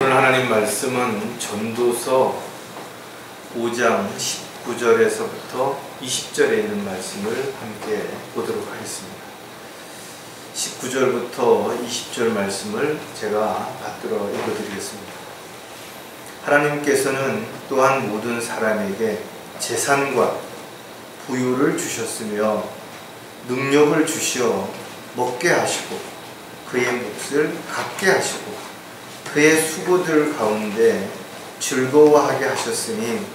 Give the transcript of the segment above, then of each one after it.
오늘 하나님 말씀은 전도서 5장 19절에서부터 20절에 있는 말씀을 함께 보도록 하겠습니다. 19절부터 20절 말씀을 제가 받들어 읽어드리겠습니다. 하나님께서는 또한 모든 사람에게 재산과 부유를 주셨으며 능력을 주시어 먹게 하시고 그의 몫을 갖게 하시고 그의 수고들 가운데 즐거워하게 하셨으니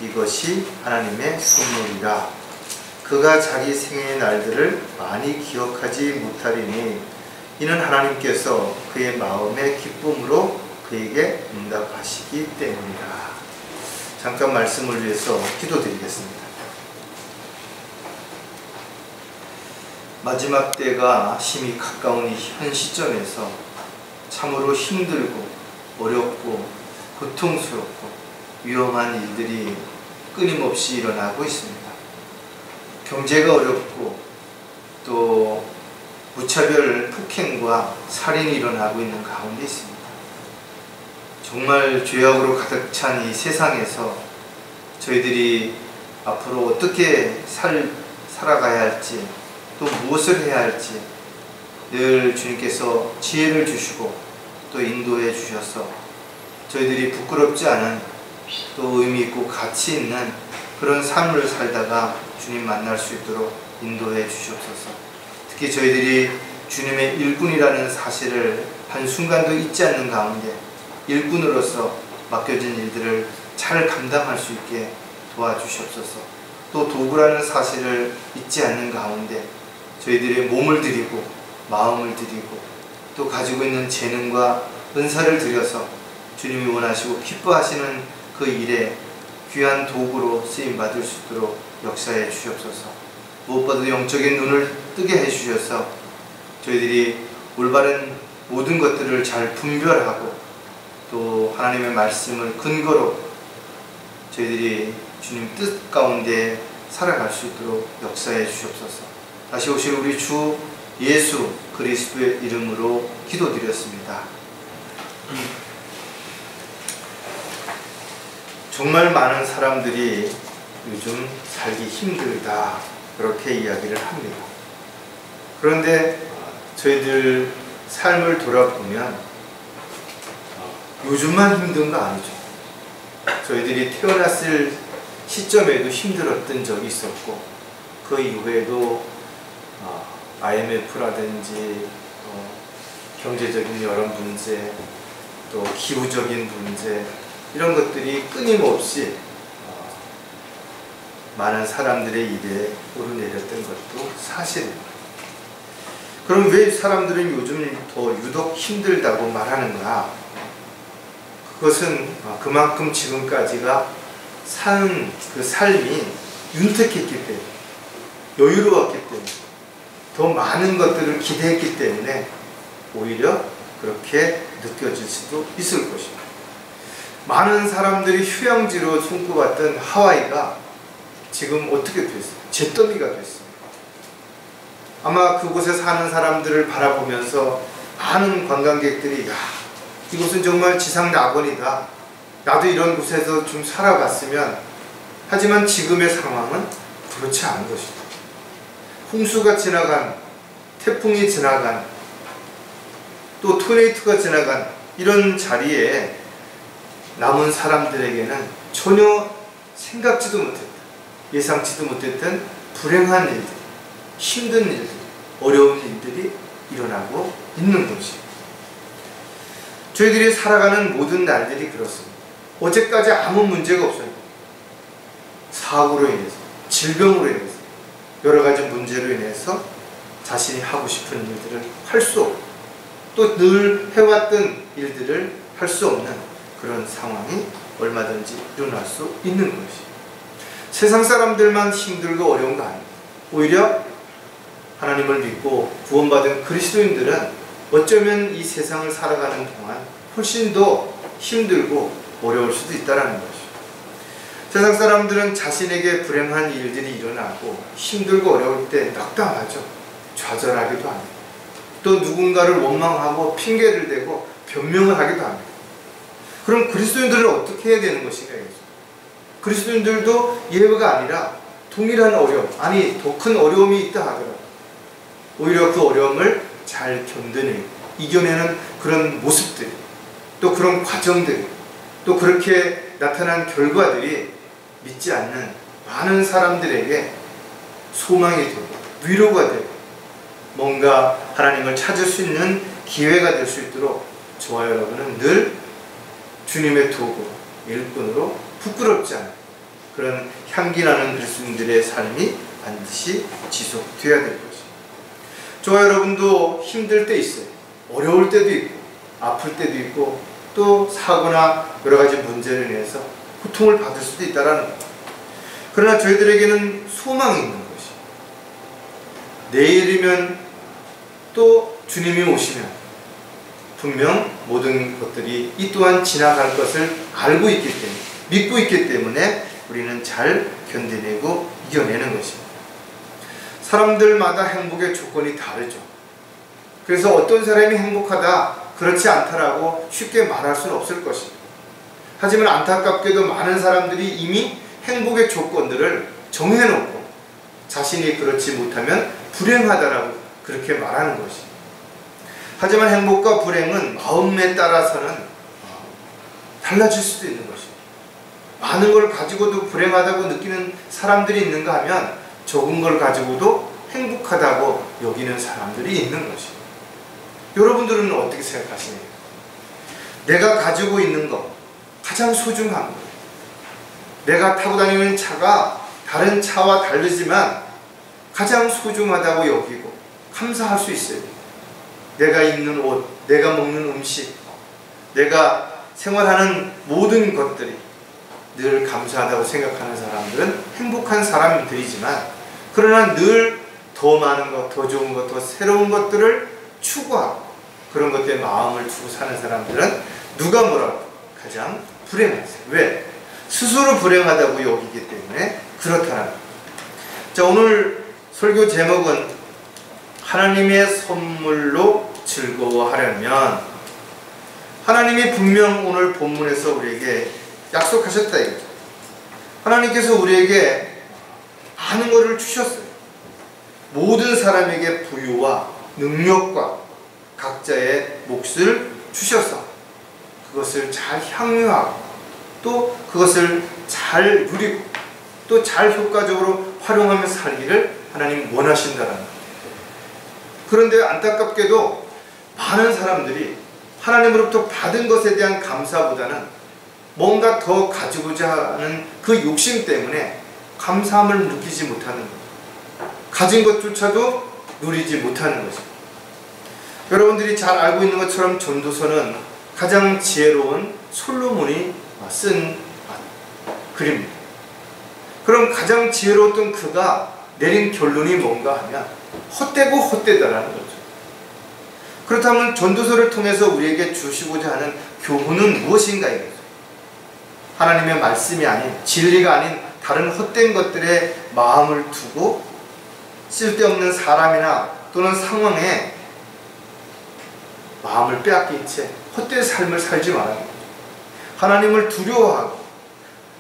이것이 하나님의 선물이라. 그가 자기 생애의 날들을 많이 기억하지 못하리니 이는 하나님께서 그의 마음의 기쁨으로 그에게 응답하시기 때문이라. 잠깐 말씀을 위해서 기도드리겠습니다. 마지막 때가 심히 가까운 현 시점에서 참으로 힘들고 어렵고 고통스럽고 위험한 일들이 끊임없이 일어나고 있습니다. 경제가 어렵고 또 무차별 폭행과 살인이 일어나고 있는 가운데 있습니다. 정말 죄악으로 가득 찬 이 세상에서 저희들이 앞으로 어떻게 살아가야 할지 또 무엇을 해야 할지 늘 주님께서 지혜를 주시고 또 인도해 주셔서 저희들이 부끄럽지 않은 또 의미 있고 가치 있는 그런 삶을 살다가 주님 만날 수 있도록 인도해 주시옵소서. 특히 저희들이 주님의 일꾼이라는 사실을 한순간도 잊지 않는 가운데 일꾼으로서 맡겨진 일들을 잘 감당할 수 있게 도와주시옵소서. 또 도구라는 사실을 잊지 않는 가운데 저희들의 몸을 드리고 마음을 드리고 또 가지고 있는 재능과 은사를 들여서 주님이 원하시고 기뻐하시는 그 일에 귀한 도구로 쓰임받을 수 있도록 역사해 주시옵소서. 무엇보다도 영적인 눈을 뜨게 해 주셔서 저희들이 올바른 모든 것들을 잘 분별하고 또 하나님의 말씀을 근거로 저희들이 주님 뜻 가운데 살아갈 수 있도록 역사해 주시옵소서. 다시 오실 우리 주 예수 그리스도의 이름으로 기도드렸습니다. 정말 많은 사람들이 요즘 살기 힘들다 그렇게 이야기를 합니다. 그런데 저희들 삶을 돌아보면 요즘만 힘든 거 아니죠. 저희들이 태어났을 시점에도 힘들었던 적이 있었고 그 이후에도 IMF라든지 경제적인 여러 문제 또 기후적인 문제 이런 것들이 끊임없이 많은 사람들의 입에 오르내렸던 것도 사실입니다. 그럼 왜 사람들은 요즘 더 유독 힘들다고 말하는가? 그것은 그만큼 지금까지가 산 그 삶이 윤택했기 때문에 여유로웠기 때문에 더 많은 것들을 기대했기 때문에 오히려 그렇게 느껴질 수도 있을 것입니다. 많은 사람들이 휴양지로 손꼽았던 하와이가 지금 어떻게 됐어요? 잿더미가 됐습니다. 아마 그곳에 사는 사람들을 바라보면서 많은 관광객들이 야, 이곳은 정말 지상 낙원이다. 나도 이런 곳에서 좀 살아봤으면. 하지만 지금의 상황은 그렇지 않은 것입니다. 홍수가 지나간, 태풍이 지나간, 또 토네이토가 지나간 이런 자리에 남은 사람들에게는 전혀 생각지도 못했던, 예상치도 못했던 불행한 일들, 힘든 일들, 어려운 일들이 일어나고 있는 것입니다. 저희들이 살아가는 모든 날들이 그렇습니다. 어제까지 아무 문제가 없어요. 사고로 인해서, 질병으로 인해서, 여러 가지 문제로 인해서 자신이 하고 싶은 일들을 할 수 없고 또 늘 해왔던 일들을 할 수 없는 그런 상황이 얼마든지 일어날 수 있는 것이 세상 사람들만 힘들고 어려운 거 아닙니다. 오히려 하나님을 믿고 구원받은 그리스도인들은 어쩌면 이 세상을 살아가는 동안 훨씬 더 힘들고 어려울 수도 있다는 것이죠. 세상 사람들은 자신에게 불행한 일들이 일어나고 힘들고 어려울 때 낙담하죠. 좌절하기도 합니다. 또 누군가를 원망하고 핑계를 대고 변명을 하기도 합니다. 그럼 그리스도인들은 어떻게 해야 되는 것인가? 그리스도인들도 예외가 아니라 동일한 어려움, 아니 더 큰 어려움이 있다 하더라도 오히려 그 어려움을 잘 견뎌내고 이겨내는 그런 모습들, 또 그런 과정들, 또 그렇게 나타난 결과들이 믿지 않는 많은 사람들에게 소망이 되고 위로가 되고 뭔가 하나님을 찾을 수 있는 기회가 될 수 있도록 저와 여러분은 늘 주님의 도구, 일꾼으로 부끄럽지 않은 그런 향기나는 그리스도인들의 삶이 반드시 지속되어야 될 것입니다. 저와 여러분도 힘들 때 있어요. 어려울 때도 있고 아플 때도 있고 또 사고나 여러 가지 문제로 인해서 고통을 받을 수도 있다라는 것. 그러나 저희들에게는 소망이 있는 것이, 내일이면 또 주님이 오시면 분명 모든 것들이 이 또한 지나갈 것을 알고 있기 때문에, 믿고 있기 때문에 우리는 잘 견뎌내고 이겨내는 것입니다. 사람들마다 행복의 조건이 다르죠. 그래서 어떤 사람이 행복하다, 그렇지 않다라고 쉽게 말할 수는 없을 것입니다. 하지만 안타깝게도 많은 사람들이 이미 행복의 조건들을 정해놓고 자신이 그렇지 못하면 불행하다라고 그렇게 말하는 것입니다. 하지만 행복과 불행은 마음에 따라서는 달라질 수도 있는 것입니다. 많은 걸 가지고도 불행하다고 느끼는 사람들이 있는가 하면 적은 걸 가지고도 행복하다고 여기는 사람들이 있는 것입니다. 여러분들은 어떻게 생각하십니까? 내가 가지고 있는 것, 가장 소중한 것, 내가 타고 다니는 차가 다른 차와 다르지만 가장 소중하다고 여기고 감사할 수 있어요. 내가 입는 옷, 내가 먹는 음식, 내가 생활하는 모든 것들이 늘 감사하다고 생각하는 사람들은 행복한 사람들이지만, 그러나 늘 더 많은 것, 더 좋은 것, 더 새로운 것들을 추구하고 그런 것에 마음을 두고 사는 사람들은 누가 뭐라고 가장 불행하세요. 왜? 스스로 불행하다고 여기기 때문에 그렇다는 거예요. 자, 오늘 설교 제목은 하나님의 선물로 즐거워하려면, 하나님이 분명 오늘 본문에서 우리에게 약속하셨다 이거죠. 하나님께서 우리에게 많은 것을 주셨어요. 모든 사람에게 부유와 능력과 각자의 몫을 주셔서 그것을 잘 향유하고 또 그것을 잘 누리고 또 잘 효과적으로 활용하며 살기를 하나님 원하신다는 거예요. 그런데 안타깝게도 많은 사람들이 하나님으로부터 받은 것에 대한 감사보다는 뭔가 더 가지고자 하는 그 욕심 때문에 감사함을 느끼지 못하는 거예요. 가진 것조차도 누리지 못하는 것입니다. 여러분들이 잘 알고 있는 것처럼 전도서는 가장 지혜로운 솔로몬이 쓴 글입니다. 그럼 가장 지혜로웠던 그가 내린 결론이 뭔가 하면 헛되고 헛되다라는 거죠. 그렇다면 전도서를 통해서 우리에게 주시고자 하는 교훈은 무엇인가 이거죠. 하나님의 말씀이 아닌, 진리가 아닌 다른 헛된 것들에 마음을 두고 쓸데없는 사람이나 또는 상황에 마음을 빼앗긴 채 헛된 삶을 살지 말아야 합니다. 하나님을 두려워하고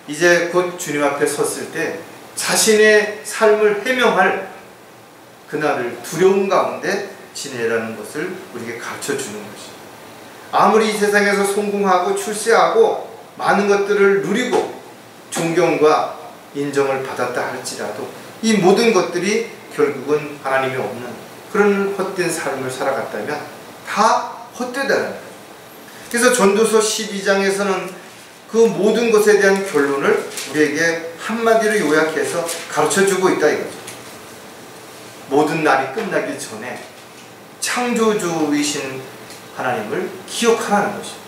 이제 곧 주님 앞에 섰을 때 자신의 삶을 해명할 그날을 두려움 가운데 지내라는 것을 우리에게 가르쳐주는 것입니다. 아무리 이 세상에서 성공하고 출세하고 많은 것들을 누리고 존경과 인정을 받았다 할지라도 이 모든 것들이 결국은 하나님이 없는 그런 헛된 삶을 살아갔다면 다 헛되다는 거예요. 그래서 전도서 12장에서는 그 모든 것에 대한 결론을 우리에게 한마디로 요약해서 가르쳐주고 있다 이거죠. 모든 날이 끝나기 전에 창조주이신 하나님을 기억하라는 것입니다.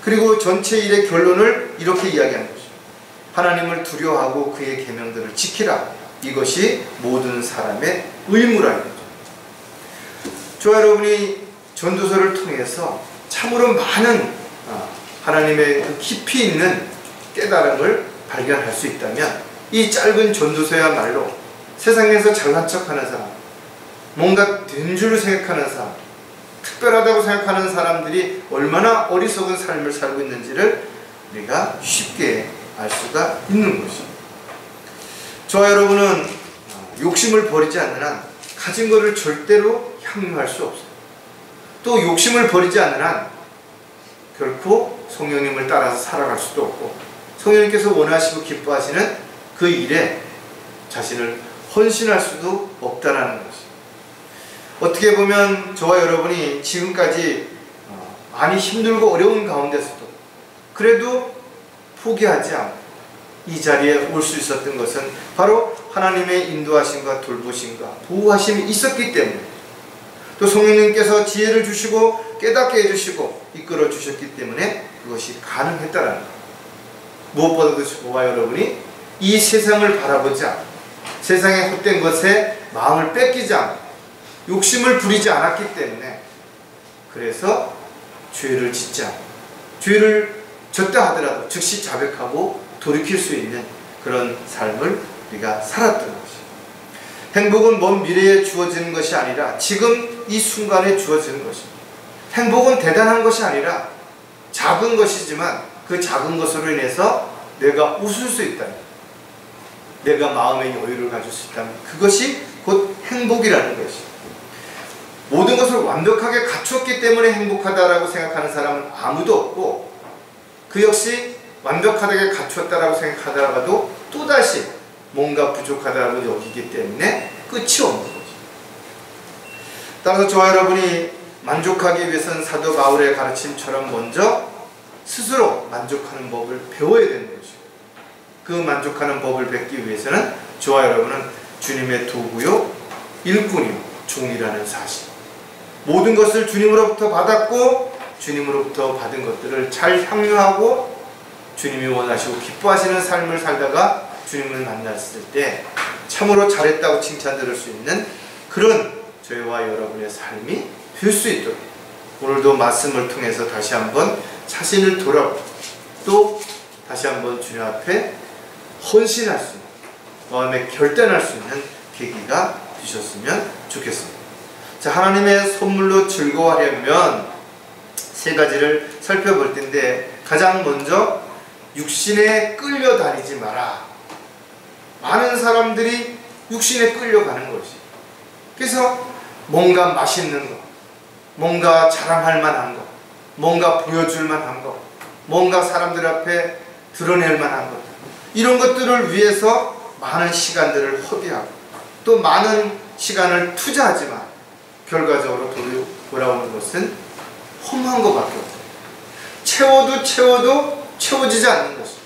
그리고 전체 일의 결론을 이렇게 이야기하는 것입니다. 하나님을 두려워하고 그의 계명들을 지키라. 이것이 모든 사람의 의무라 이거죠. 저와 여러분이 전도서를 통해서 참으로 많은 하나님의 그 깊이 있는 깨달음을 발견할 수 있다면 이 짧은 전도서야말로 세상에서 잘난 척하는 사람, 뭔가 된 줄 생각하는 사람, 특별하다고 생각하는 사람들이 얼마나 어리석은 삶을 살고 있는지를 우리가 쉽게 알 수가 있는 것입니다. 저와 여러분은 욕심을 버리지 않는 한 가진 것을 절대로 향유할 수 없어요. 또 욕심을 버리지 않는 한 결코 성령님을 따라서 살아갈 수도 없고, 성령님께서 원하시고 기뻐하시는 그 일에 자신을 헌신할 수도 없다라는 것입니다. 어떻게 보면 저와 여러분이 지금까지 많이 힘들고 어려운 가운데서도 그래도 포기하지 않고 이 자리에 올 수 있었던 것은 바로 하나님의 인도하심과 돌보심과 보호하심이 있었기 때문에, 또 성령님께서 지혜를 주시고 깨닫게 해주시고 이끌어 주셨기 때문에 그것이 가능했다라는 것. 무엇보다도 저와 여러분이 이 세상을 바라보지 않고 세상의 헛된 것에 마음을 뺏기지 않고 욕심을 부리지 않았기 때문에, 그래서 죄를 짓지 않고 죄를 졌다 하더라도 즉시 자백하고 돌이킬 수 있는 그런 삶을 우리가 살았던 것이죠. 행복은 먼 미래에 주어지는 것이 아니라 지금 이 순간에 주어지는 것입니다. 행복은 대단한 것이 아니라 작은 것이지만 그 작은 것으로 인해서 내가 웃을 수 있다면, 내가 마음의 여유를 가질 수 있다면 그것이 곧 행복이라는 것이죠. 모든 것을 완벽하게 갖췄기 때문에 행복하다라고 생각하는 사람은 아무도 없고, 그 역시 완벽하게 갖췄다라고 생각하다가도 또다시 뭔가 부족하다고 여기기 때문에 끝이 없는 거죠. 따라서 저와 여러분이 만족하기 위해서는 사도 바울의 가르침처럼 먼저 스스로 만족하는 법을 배워야 되는 것이고, 그 만족하는 법을 배우기 위해서는 저와 여러분은 주님의 도구요 일꾼이요 종이라는 사실, 모든 것을 주님으로부터 받았고 주님으로부터 받은 것들을 잘 향유하고 주님이 원하시고 기뻐하시는 삶을 살다가 주님을 만났을 때 참으로 잘했다고 칭찬 들을 수 있는 그런 저희와 여러분의 삶이 될 수 있도록, 오늘도 말씀을 통해서 다시 한번 자신을 돌아보고 또 다시 한번 주님 앞에 헌신할 수 있는, 마음에 결단할 수 있는 계기가 되셨으면 좋겠습니다. 자, 하나님의 선물로 즐거워하려면 세 가지를 살펴볼 텐데, 가장 먼저 육신에 끌려다니지 마라. 많은 사람들이 육신에 끌려가는 것이, 그래서 뭔가 맛있는 것, 뭔가 자랑할 만한 것, 뭔가 보여줄 만한 것, 뭔가 사람들 앞에 드러낼 만한 것, 이런 것들을 위해서 많은 시간들을 허비하고 또 많은 시간을 투자하지만 결과적으로 돌아오는 것은 허무한 것밖에 없어요. 채워도 채워지지 않는 것입니다.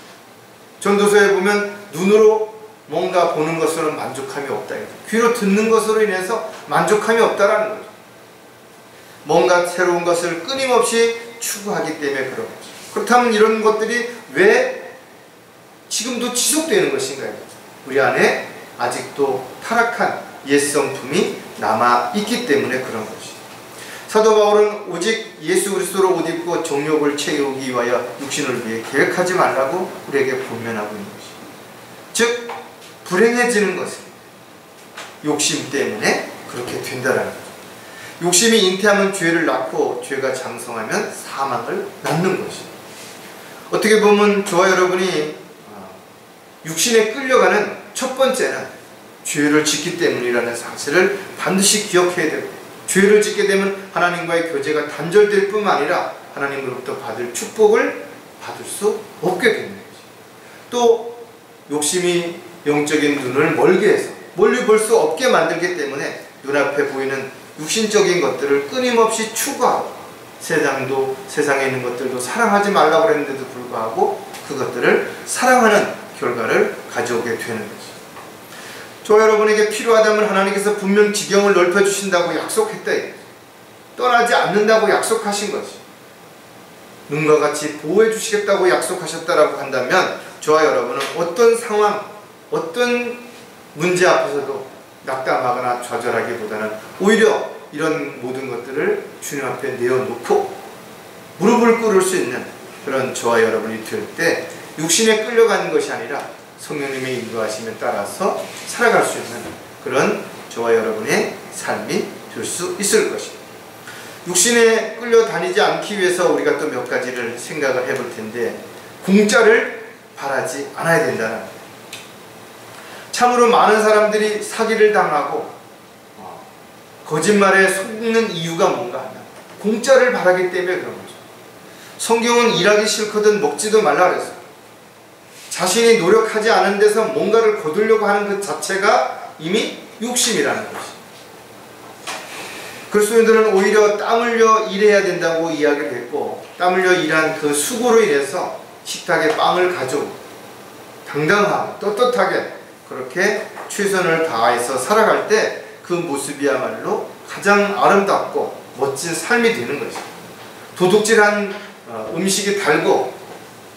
전도서에 보면 눈으로 뭔가 보는 것으로는 만족함이 없다, 귀로 듣는 것으로 인해서 만족함이 없다라는 거죠. 뭔가 새로운 것을 끊임없이 추구하기 때문에 그런 거죠. 그렇다면 이런 것들이 왜 지금도 지속되는 것인가요? 우리 안에 아직도 타락한 옛성품이 남아있기 때문에 그런 것이죠. 사도 바울은 오직 예수 그리스도로 옷 입고 정욕을 채우기 위하여 육신을 위해 계획하지 말라고 우리에게 권면하고 있는 것이죠. 즉 불행해지는 것은 욕심 때문에 그렇게 된다라는 거죠. 욕심이 잉태하면 죄를 낳고 죄가 장성하면 사망을 낳는 것이죠. 어떻게 보면 저와 여러분이 육신에 끌려가는 첫 번째는 죄를 짓기 때문이라는 사실을 반드시 기억해야 됩니다. 죄를 짓게 되면 하나님과의 교제가 단절될 뿐만 아니라 하나님으로부터 받을 축복을 받을 수 없게 되는 거죠. 또 욕심이 영적인 눈을 멀게 해서 멀리 볼 수 없게 만들기 때문에 눈앞에 보이는 육신적인 것들을 끊임없이 추구하고 세상에 있는 것들도 사랑하지 말라고 했는데도 불구하고 그것들을 사랑하는 결과를 가져오게 되는 거죠. 저 여러분에게 필요하다면 하나님께서 분명 지경을 넓혀주신다고 약속했다. 떠나지 않는다고 약속하신 것이, 눈과 같이 보호해 주시겠다고 약속하셨다라고 한다면 저와 여러분은 어떤 상황, 어떤 문제 앞에서도 낙담하거나 좌절하기보다는 오히려 이런 모든 것들을 주님 앞에 내어놓고 무릎을 꿇을 수 있는 그런 저와 여러분이 될 때 육신에 끌려가는 것이 아니라 성령님의 인도하심에 따라서 살아갈 수 있는 그런 저와 여러분의 삶이 될 수 있을 것입니다. 육신에 끌려다니지 않기 위해서 우리가 또 몇 가지를 생각을 해볼 텐데, 공짜를 바라지 않아야 된다는 거예요. 참으로 많은 사람들이 사기를 당하고 거짓말에 속는 이유가 뭔가 하면 공짜를 바라기 때문에 그런 거죠. 성경은 일하기 싫거든 먹지도 말라 그랬어요. 자신이 노력하지 않은 데서 뭔가를 거두려고 하는 그 자체가 이미 욕심이라는 것이죠. 그리스도인들은 오히려 땀 흘려 일해야 된다고 이야기를 했고, 땀 흘려 일한 그 수고로 인해서 식탁에 빵을 가지고 당당하고 떳떳하게 그렇게 최선을 다해서 살아갈 때 그 모습이야말로 가장 아름답고 멋진 삶이 되는 것이죠. 도둑질한 음식이 달고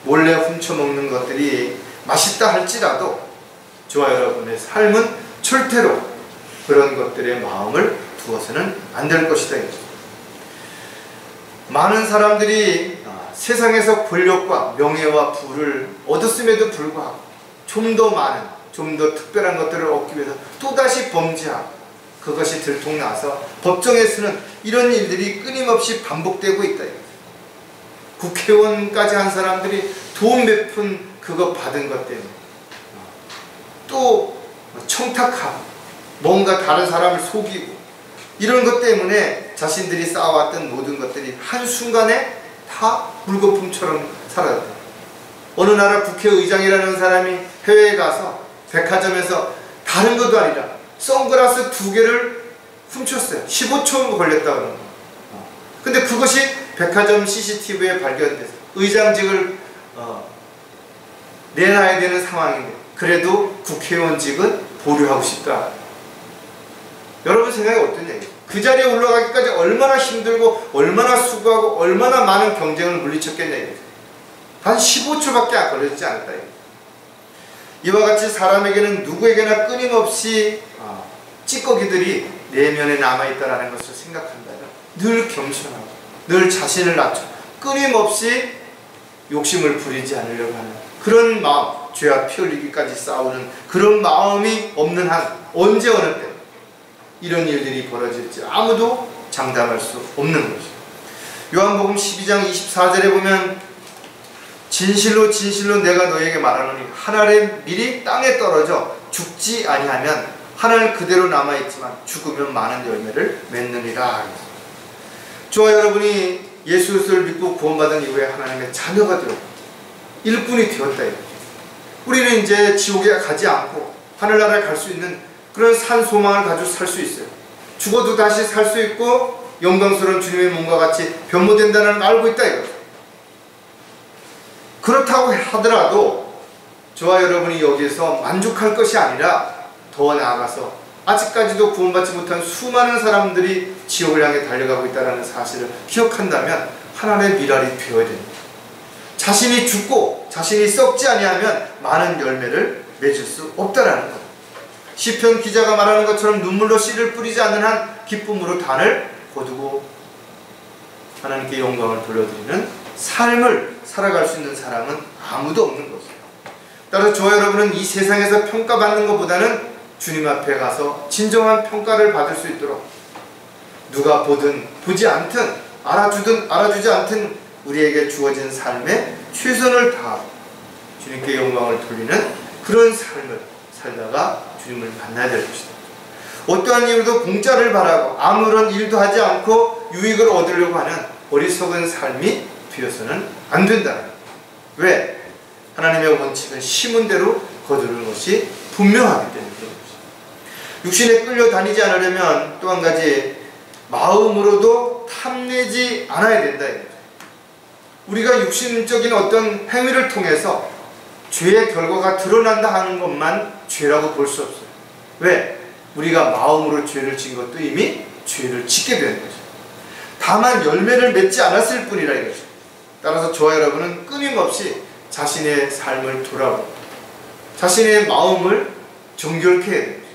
몰래 훔쳐먹는 것들이 맛있다 할지라도 저와 여러분의 삶은 절대로 그런 것들의 마음을 두어서는 안 될 것이다. 많은 사람들이 세상에서 권력과 명예와 부를 얻었음에도 불구하고 좀 더 많은, 좀 더 특별한 것들을 얻기 위해서 또다시 범죄하고 그것이 들통나서 법정에 서는 이런 일들이 끊임없이 반복되고 있다. 국회의원까지 한 사람들이 돈 몇 푼 그거 받은 것 때문에 또 청탁하고 뭔가 다른 사람을 속이고 이런 것 때문에 자신들이 쌓아왔던 모든 것들이 한순간에 다 물거품처럼 사라졌다. 어느 나라 국회의장이라는 사람이 해외에 가서 백화점에서 다른 것도 아니라 선글라스 2개를 훔쳤어요. 15초 걸렸다 그러는 거예요. 근데 그것이 백화점 CCTV에 발견돼서 의장직을 내놔야 되는 상황인데 그래도 국회의원직은 보류하고 싶다. 여러분 생각이 어떠냐? 그 자리에 올라가기까지 얼마나 힘들고 얼마나 수고하고 얼마나 많은 경쟁을 물리쳤겠냐. 단 15초밖에 안 걸리지 않았다. 이와 같이 사람에게는 누구에게나 끊임없이 찌꺼기들이 내면에 남아있다는 것을 생각한다면 늘 겸손하고 늘 자신을 낮춰 끊임없이 욕심을 부리지 않으려고 하는 그런 마음, 죄와 피 흘리기까지 싸우는 그런 마음이 없는 한 언제 어느 때 이런 일들이 벌어질지 아무도 장담할 수 없는 것이죠. 요한복음 12장 24절에 보면 진실로 진실로 내가 너에게 말하노니 한 알의 밀이 땅에 떨어져 죽지 아니하면 한 알 그대로 남아있지만 죽으면 많은 열매를 맺느니라. 저와 여러분이 예수를 믿고 구원받은 이후에 하나님의 자녀가 되었고 일꾼이 되었다. 우리는 이제 지옥에 가지 않고 하늘나라에 갈 수 있는 그런 산 소망을 가지고 살 수 있어요. 죽어도 다시 살 수 있고 영광스러운 주님의 몸과 같이 변모된다는 걸 알고 있다 이거죠. 그렇다고 하더라도 저와 여러분이 여기에서 만족할 것이 아니라 더 나아가서 아직까지도 구원받지 못한 수많은 사람들이 지옥을 향해 달려가고 있다는 사실을 기억한다면 하나님의 미랄이 되어야 됩니다. 자신이 죽고 자신이 썩지 아니하면 많은 열매를 맺을 수 없다라는 것. 시편 기자가 말하는 것처럼 눈물로 씨를 뿌리지 않는 한 기쁨으로 단을 거두고 하나님께 영광을 돌려드리는 삶을 살아갈 수 있는 사람은 아무도 없는 것이에요. 따라서 저와 여러분은 이 세상에서 평가받는 것보다는 주님 앞에 가서 진정한 평가를 받을 수 있도록 누가 보든 보지 않든 알아주든 알아주지 않든 우리에게 주어진 삶에 최선을 다하고 주님께 영광을 돌리는 그런 삶을 살다가 주님을 만나야 될 것이다. 어떠한 이유로도 공짜를 바라고 아무런 일도 하지 않고 유익을 얻으려고 하는 어리석은 삶이 되어서는 안 된다. 왜? 하나님의 원칙은 심은 대로 거두는 것이 분명하기 때문에 그런 것이죠. 육신에 끌려다니지 않으려면 또 한 가지 마음으로도 탐내지 않아야 된다. 우리가 육신적인 어떤 행위를 통해서 죄의 결과가 드러난다 하는 것만 죄라고 볼 수 없어요. 왜? 우리가 마음으로 죄를 진 것도 이미 죄를 짓게 되는 거죠. 다만 열매를 맺지 않았을 뿐이라 이거죠. 따라서 저와 여러분은 끊임없이 자신의 삶을 돌아보고 자신의 마음을 정결케 해야 됩니다.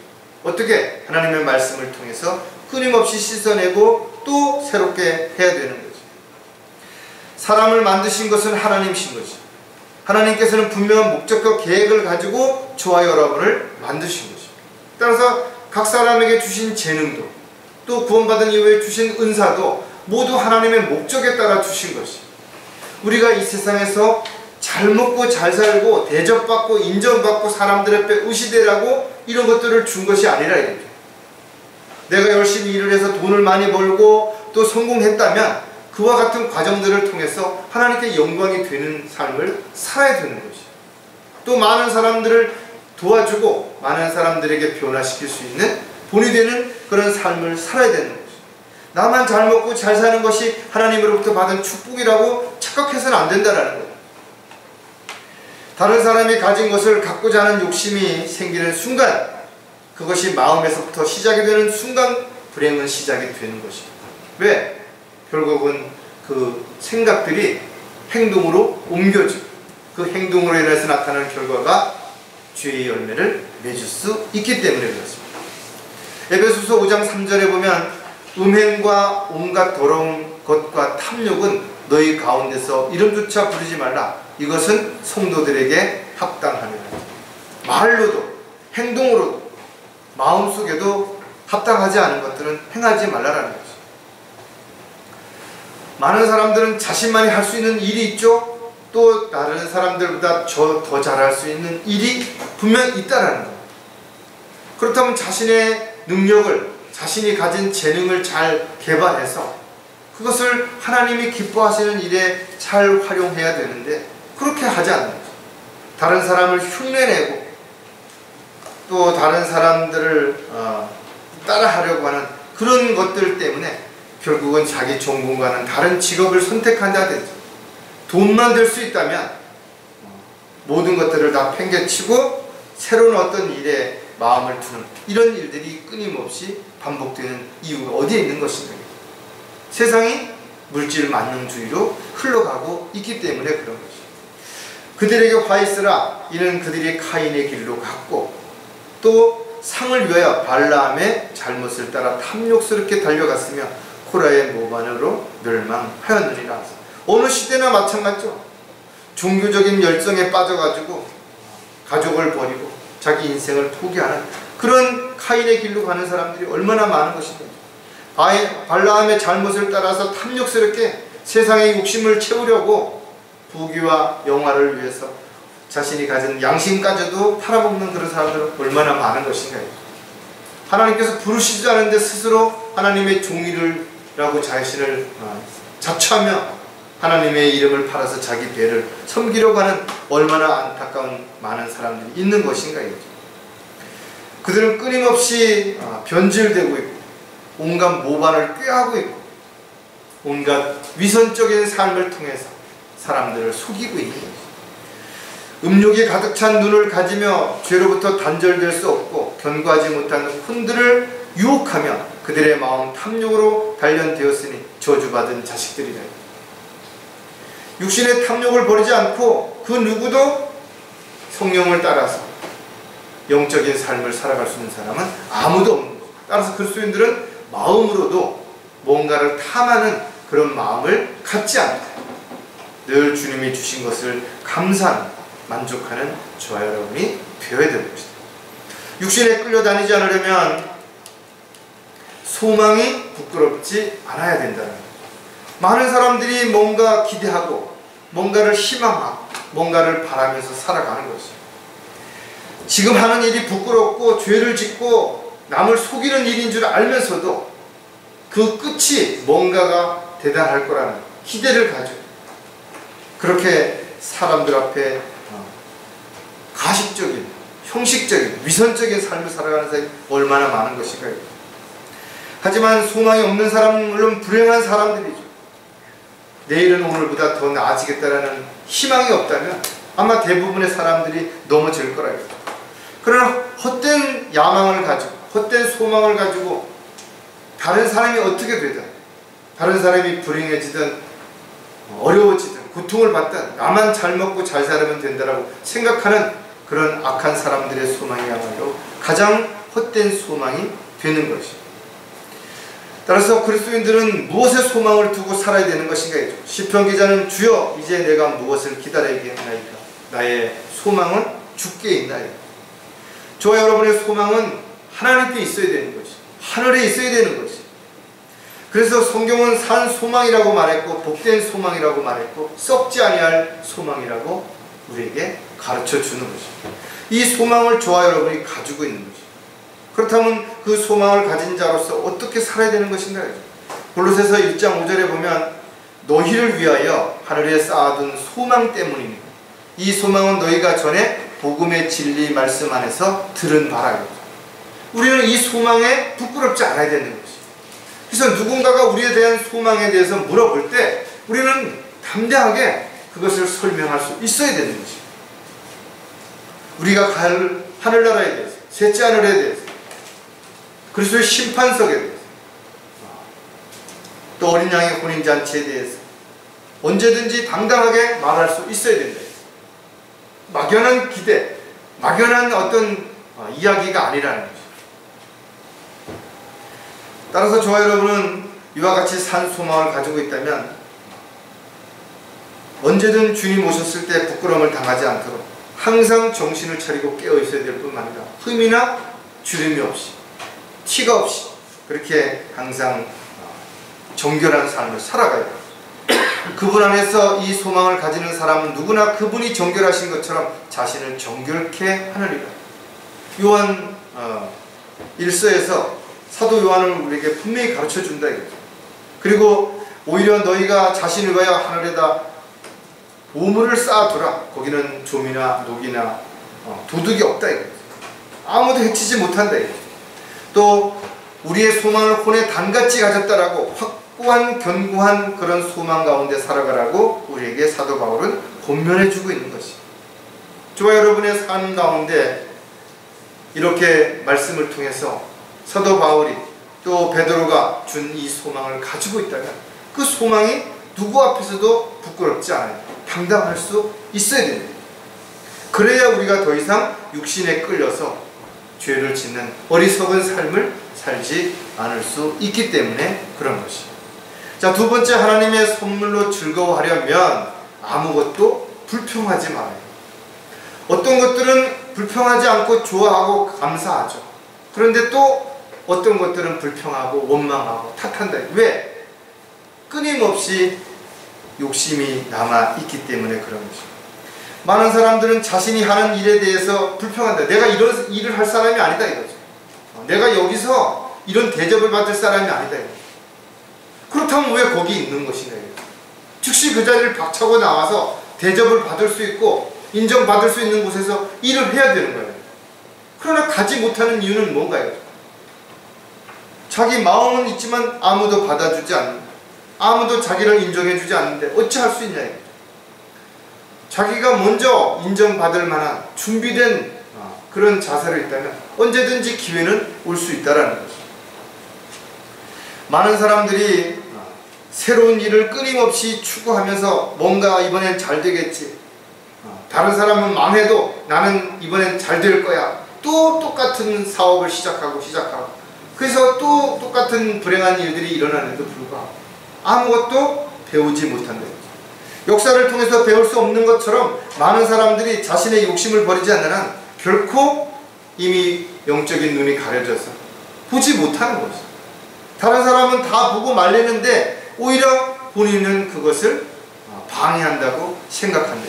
어떻게? 하나님의 말씀을 통해서 끊임없이 씻어내고 또 새롭게 해야 되는 거죠. 사람을 만드신 것은 하나님이신 거죠. 하나님께서는 분명한 목적과 계획을 가지고 저와 여러분을 만드신 거죠. 따라서 각 사람에게 주신 재능도 또 구원받은 이후에 주신 은사도 모두 하나님의 목적에 따라 주신 것이, 우리가 이 세상에서 잘 먹고 잘 살고 대접받고 인정받고 사람들 앞에 의시되라고 이런 것들을 준 것이 아니라 이렇게 내가 열심히 일을 해서 돈을 많이 벌고 또 성공했다면 그와 같은 과정들을 통해서 하나님께 영광이 되는 삶을 살아야 되는 것이, 또 많은 사람들을 도와주고 많은 사람들에게 변화시킬 수 있는 본이 되는 그런 삶을 살아야 되는 것이, 나만 잘 먹고 잘 사는 것이 하나님으로부터 받은 축복이라고 착각해서는 안 된다는 거예요. 다른 사람이 가진 것을 갖고자 하는 욕심이 생기는 순간, 그것이 마음에서부터 시작이 되는 순간 불행은 시작이 되는 것이에요. 왜? 결국은 그 생각들이 행동으로 옮겨지고 그 행동으로 인해서 나타나는 결과가 죄의 열매를 맺을 수 있기 때문에 그렇습니다. 에베소서 5장 3절에 보면 음행과 온갖 더러운 것과 탐욕은 너희 가운데서 이름조차 부르지 말라. 이것은 성도들에게 합당하니라. 말로도 행동으로도 마음속에도 합당하지 않은 것들은 행하지 말라라는 거죠. 많은 사람들은 자신만이 할 수 있는 일이 있죠. 또 다른 사람들보다 더 잘할 수 있는 일이 분명 있다라는 거예요. 그렇다면 자신의 능력을, 자신이 가진 재능을 잘 개발해서 그것을 하나님이 기뻐하시는 일에 잘 활용해야 되는데 그렇게 하지 않는 거죠. 다른 사람을 흉내내고 또 다른 사람들을 따라하려고 하는 그런 것들 때문에 결국은 자기 전공과는 다른 직업을 선택한다든지 돈만 될 수 있다면 모든 것들을 다 팽개치고 새로운 어떤 일에 마음을 두는 이런 일들이 끊임없이 반복되는 이유가 어디에 있는 것인가? 세상이 물질 만능주의로 흘러가고 있기 때문에 그런 것이죠. 그들에게 화 있으라. 이는 그들이 카인의 길로 갔고 또 상을 위하여 발라함의 잘못을 따라 탐욕스럽게 달려갔으며 코라의 모반으로 멸망하였느니라. 어느 시대나 마찬가지죠. 종교적인 열정에 빠져가지고 가족을 버리고 자기 인생을 포기하는 그런 카인의 길로 가는 사람들이 얼마나 많은 것인가. 발라함의 잘못을 따라서 탐욕스럽게 세상의 욕심을 채우려고 부귀와 영화를 위해서 자신이 가진 양심까지도 팔아먹는 그런 사람들은 얼마나 많은 것인가. 하나님께서 부르시지 않은데 스스로 하나님의 종이라고 자신을 자처하며 하나님의 이름을 팔아서 자기 배를 섬기려고 하는 얼마나 안타까운 많은 사람들이 있는 것인가. 그들은 끊임없이 변질되고 있고 온갖 모반을 꾀하고 있고 온갖 위선적인 삶을 통해서 사람들을 속이고 있는 것입니다. 음욕이 가득 찬 눈을 가지며 죄로부터 단절될 수 없고 견고하지 못한 혼들을 유혹하며 그들의 마음 탐욕으로 단련되었으니 저주받은 자식들이다. 육신의 탐욕을 버리지 않고 그 누구도 성령을 따라서 영적인 삶을 살아갈 수 있는 사람은 아무도 없는 거죠. 따라서 그리스도인들은 마음으로도 뭔가를 탐하는 그런 마음을 갖지 않다. 늘 주님이 주신 것을 감사하는, 만족하는 저와 여러분이 되어야 되는 것이다. 육신에 끌려다니지 않으려면 소망이 부끄럽지 않아야 된다는 거죠. 많은 사람들이 뭔가 기대하고 뭔가를 희망하고 뭔가를 바라면서 살아가는 것이죠. 지금 하는 일이 부끄럽고 죄를 짓고 남을 속이는 일인 줄 알면서도 그 끝이 뭔가가 대단할 거라는 기대를 가지고 그렇게 사람들 앞에 가식적인, 형식적인, 위선적인 삶을 살아가는 사람이 얼마나 많은 것인가요? 하지만 소망이 없는 사람은 물론 불행한 사람들이죠. 내일은 오늘보다 더 나아지겠다라는 희망이 없다면 아마 대부분의 사람들이 넘어질 거라요. 그러나 헛된 야망을 가지고 헛된 소망을 가지고 다른 사람이 어떻게 되든 다른 사람이 불행해지든 어려워지든 고통을 받든 나만 잘 먹고 잘 살면 된다라고 생각하는 그런 악한 사람들의 소망이야말로 가장 헛된 소망이 되는 것이죠. 따라서 그리스도인들은 무엇에 소망을 두고 살아야 되는 것인가? 시편 기자는 주여 이제 내가 무엇을 기다리겠나이까? 나의 소망은 주께 있나이까? 저와 여러분의 소망은 하나님께 있어야 되는 것이, 하늘에 있어야 되는 것이. 그래서 성경은 산 소망이라고 말했고 복된 소망이라고 말했고 썩지 아니할 소망이라고 우리에게 가르쳐 주는 것입니다. 이 소망을 저와 여러분이 가지고 있는 것입니다. 그렇다면 그 소망을 가진 자로서 어떻게 살아야 되는 것인가요? 골로새서 1장 5절에 보면 너희를 위하여 하늘에 쌓아둔 소망 때문입니다. 이 소망은 너희가 전에 복음의 진리 말씀 안에서 들은 바라요. 우리는 이 소망에 부끄럽지 않아야 되는 것입니다. 그래서 누군가가 우리에 대한 소망에 대해서 물어볼 때 우리는 담대하게 그것을 설명할 수 있어야 되는 것입니다. 우리가 갈 하늘나라에 대해서, 셋째 하늘에 대해서, 그리스도의 심판석에 대해서, 또 어린 양의 혼인잔치에 대해서 언제든지 당당하게 말할 수 있어야 된다. 막연한 기대, 막연한 어떤 이야기가 아니라는 것입니다. 따라서 저와 여러분은 이와 같이 산 소망을 가지고 있다면 언제든 주님 오셨을 때 부끄러움을 당하지 않도록 항상 정신을 차리고 깨어 있어야 될 뿐만 아니라 흠이나 주름이 없이 티가 없이 그렇게 항상 정결한 삶을 살아가야 돼요. 그분 안에서 이 소망을 가지는 사람은 누구나 그분이 정결하신 것처럼 자신을 정결케 하느니라. 요한 1서에서 사도 요한을 우리에게 분명히 가르쳐 준다 이거죠. 그리고 오히려 너희가 자신을 위하여 하늘에다 보물을 쌓아두라. 거기는 좀이나 녹이나 도둑이 없다 이거죠. 아무도 해치지 못한다 이거죠. 또 우리의 소망을 혼의 단같이 가졌다라고 확고한 견고한 그런 소망 가운데 살아가라고 우리에게 사도 바울은 권면해 주고 있는 것이. 저와 여러분의 삶 가운데 이렇게 말씀을 통해서 사도 바울이 또 베드로가 준 이 소망을 가지고 있다면 그 소망이 누구 앞에서도 부끄럽지 않아요. 당당할 수 있어야 됩니다. 그래야 우리가 더 이상 육신에 끌려서 죄를 짓는 어리석은 삶을 살지 않을 수 있기 때문에 그런 것이. 자, 두 번째, 하나님의 선물로 즐거워하려면 아무것도 불평하지 말아요. 어떤 것들은 불평하지 않고 좋아하고 감사하죠. 그런데 또 어떤 것들은 불평하고 원망하고 탓한다. 왜? 끊임없이 욕심이 남아있기 때문에 그런 것입니다. 많은 사람들은 자신이 하는 일에 대해서 불평한다. 내가 이런 일을 할 사람이 아니다 이거죠. 내가 여기서 이런 대접을 받을 사람이 아니다 이거죠. 그렇다면 왜 거기 있는 것인가 이거죠. 즉시 그 자리를 박차고 나와서 대접을 받을 수 있고 인정받을 수 있는 곳에서 일을 해야 되는 거예요. 그러나 가지 못하는 이유는 뭔가 이거죠. 자기 마음은 있지만 아무도 받아주지 않는다. 아무도 자기를 인정해주지 않는데 어찌 할 수 있냐 이거죠. 자기가 먼저 인정받을 만한 준비된 그런 자세로 있다면 언제든지 기회는 올 수 있다는 것이죠. 많은 사람들이 새로운 일을 끊임없이 추구하면서 뭔가 이번엔 잘 되겠지. 다른 사람은 망해도 나는 이번엔 잘 될 거야. 또 똑같은 사업을 시작하고 그래서 또 똑같은 불행한 일들이 일어나는데도 불구하고 아무것도 배우지 못한다. 역사를 통해서 배울 수 없는 것처럼 많은 사람들이 자신의 욕심을 버리지 않는 한 결코 이미 영적인 눈이 가려져서 보지 못하는 것이죠. 다른 사람은 다 보고 말리는데 오히려 본인은 그것을 방해한다고 생각한다.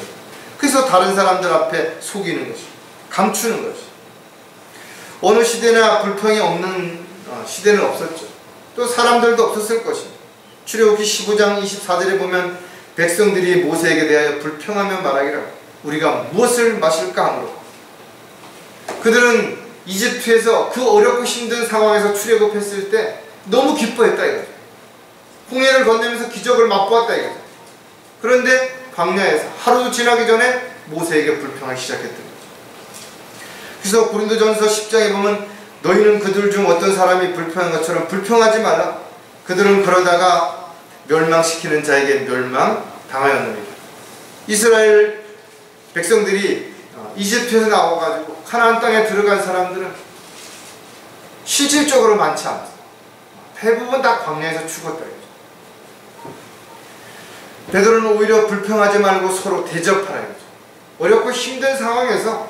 그래서 다른 사람들 앞에 속이는 것이죠. 감추는 것이죠. 어느 시대나 불평이 없는 시대는 없었죠. 또 사람들도 없었을 것입니다. 출애굽기 15장 24절에 보면 백성들이 모세에게 대하여 불평하며 말하기를 우리가 무엇을 마실까 하므로 그들은 이집트에서 그 어렵고 힘든 상황에서 출애굽했을 때 너무 기뻐했다 이거죠. 홍해를 건너면서 기적을 맛보았다 이거죠. 그런데 광야에서 하루도 지나기 전에 모세에게 불평하기 시작했던 거죠. 그래서 고린도전서 10장에 보면 너희는 그들 중 어떤 사람이 불평한 것처럼 불평하지 말라. 그들은 그러다가 멸망시키는 자에게 멸망당하였느니라. 이스라엘 백성들이 이집트에서 나와가지고 가나안 땅에 들어간 사람들은 실질적으로 많지 않았어요. 대부분 다 광야에서 죽었다. 베드로는 오히려 불평하지 말고 서로 대접하라. 어렵고 힘든 상황에서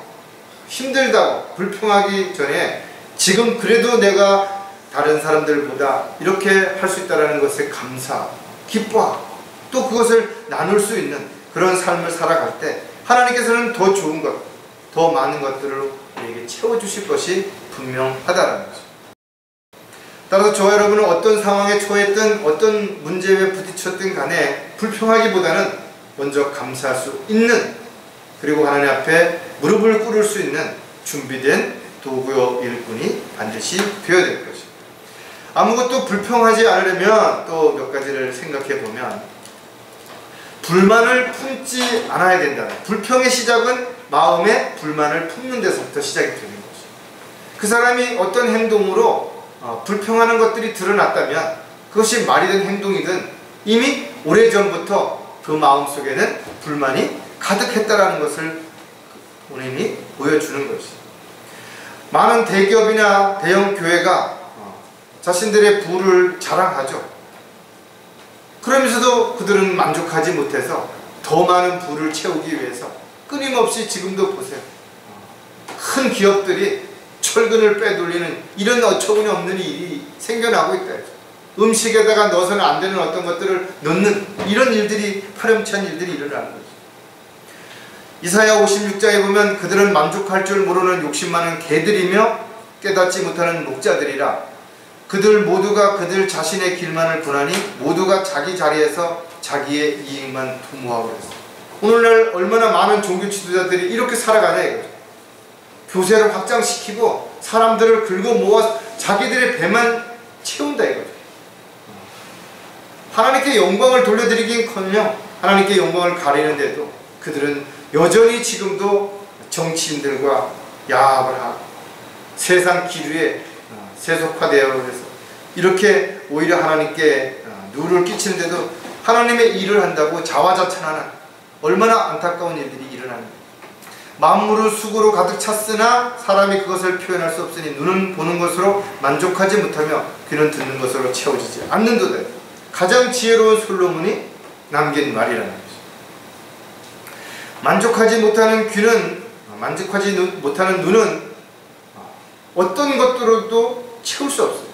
힘들다고 불평하기 전에 지금 그래도 내가 다른 사람들보다 이렇게 할 수 있다는 것에 감사, 기뻐하고 또 그것을 나눌 수 있는 그런 삶을 살아갈 때 하나님께서는 더 좋은 것, 더 많은 것들을 우리에게 채워주실 것이 분명하다는 거죠. 따라서 저와 여러분은 어떤 상황에 처했든 어떤 문제에 부딪혔든 간에 불평하기보다는 먼저 감사할 수 있는, 그리고 하나님 앞에 무릎을 꿇을 수 있는 준비된 도구요 일꾼이 반드시 되어야 될 것입니다. 아무것도 불평하지 않으려면 또 몇 가지를 생각해 보면, 불만을 품지 않아야 된다. 불평의 시작은 마음에 불만을 품는 데서부터 시작이 되는 거죠. 그 사람이 어떤 행동으로 불평하는 것들이 드러났다면 그것이 말이든 행동이든 이미 오래전부터 그 마음속에는 불만이 가득했다라는 것을 본인이 보여주는 것이죠. 많은 대기업이나 대형 교회가 자신들의 부를 자랑하죠. 그러면서도 그들은 만족하지 못해서 더 많은 부를 채우기 위해서 끊임없이, 지금도 보세요, 큰 기업들이 철근을 빼돌리는 이런 어처구니 없는 일이 생겨나고 있다. 음식에다가 넣어서는 안 되는 어떤 것들을 넣는 이런 일들이, 파렴치한 일들이 일어나는 거죠. 이사야 56장에 보면 그들은 만족할 줄 모르는 욕심 많은 개들이며 깨닫지 못하는 목자들이라. 그들 모두가 그들 자신의 길만을 구하니 모두가 자기 자리에서 자기의 이익만 도모하고 있어요. 오늘날 얼마나 많은 종교 지도자들이 이렇게 살아가냐 이거죠. 교세를 확장시키고 사람들을 긁어 모아 자기들의 배만 채운다 이거죠. 하나님께 영광을 돌려드리긴커녕 하나님께 영광을 가리는데도 그들은 여전히 지금도 정치인들과 야합을 하고 세상 기류에 세속화되어 해서 이렇게 오히려 하나님께 누를 끼치는데도 하나님의 일을 한다고 자화자찬하는 얼마나 안타까운 일들이 일어나는 거예요. 만물은 수고로 가득 찼으나 사람이 그것을 표현할 수 없으니 눈은 보는 것으로 만족하지 못하며 귀는 듣는 것으로 채워지지 않는도다. 가장 지혜로운 솔로몬이 남긴 말이라는 거죠. 만족하지 못하는 귀는, 만족하지 못하는 눈은 어떤 것들로도 채울 수 없어요.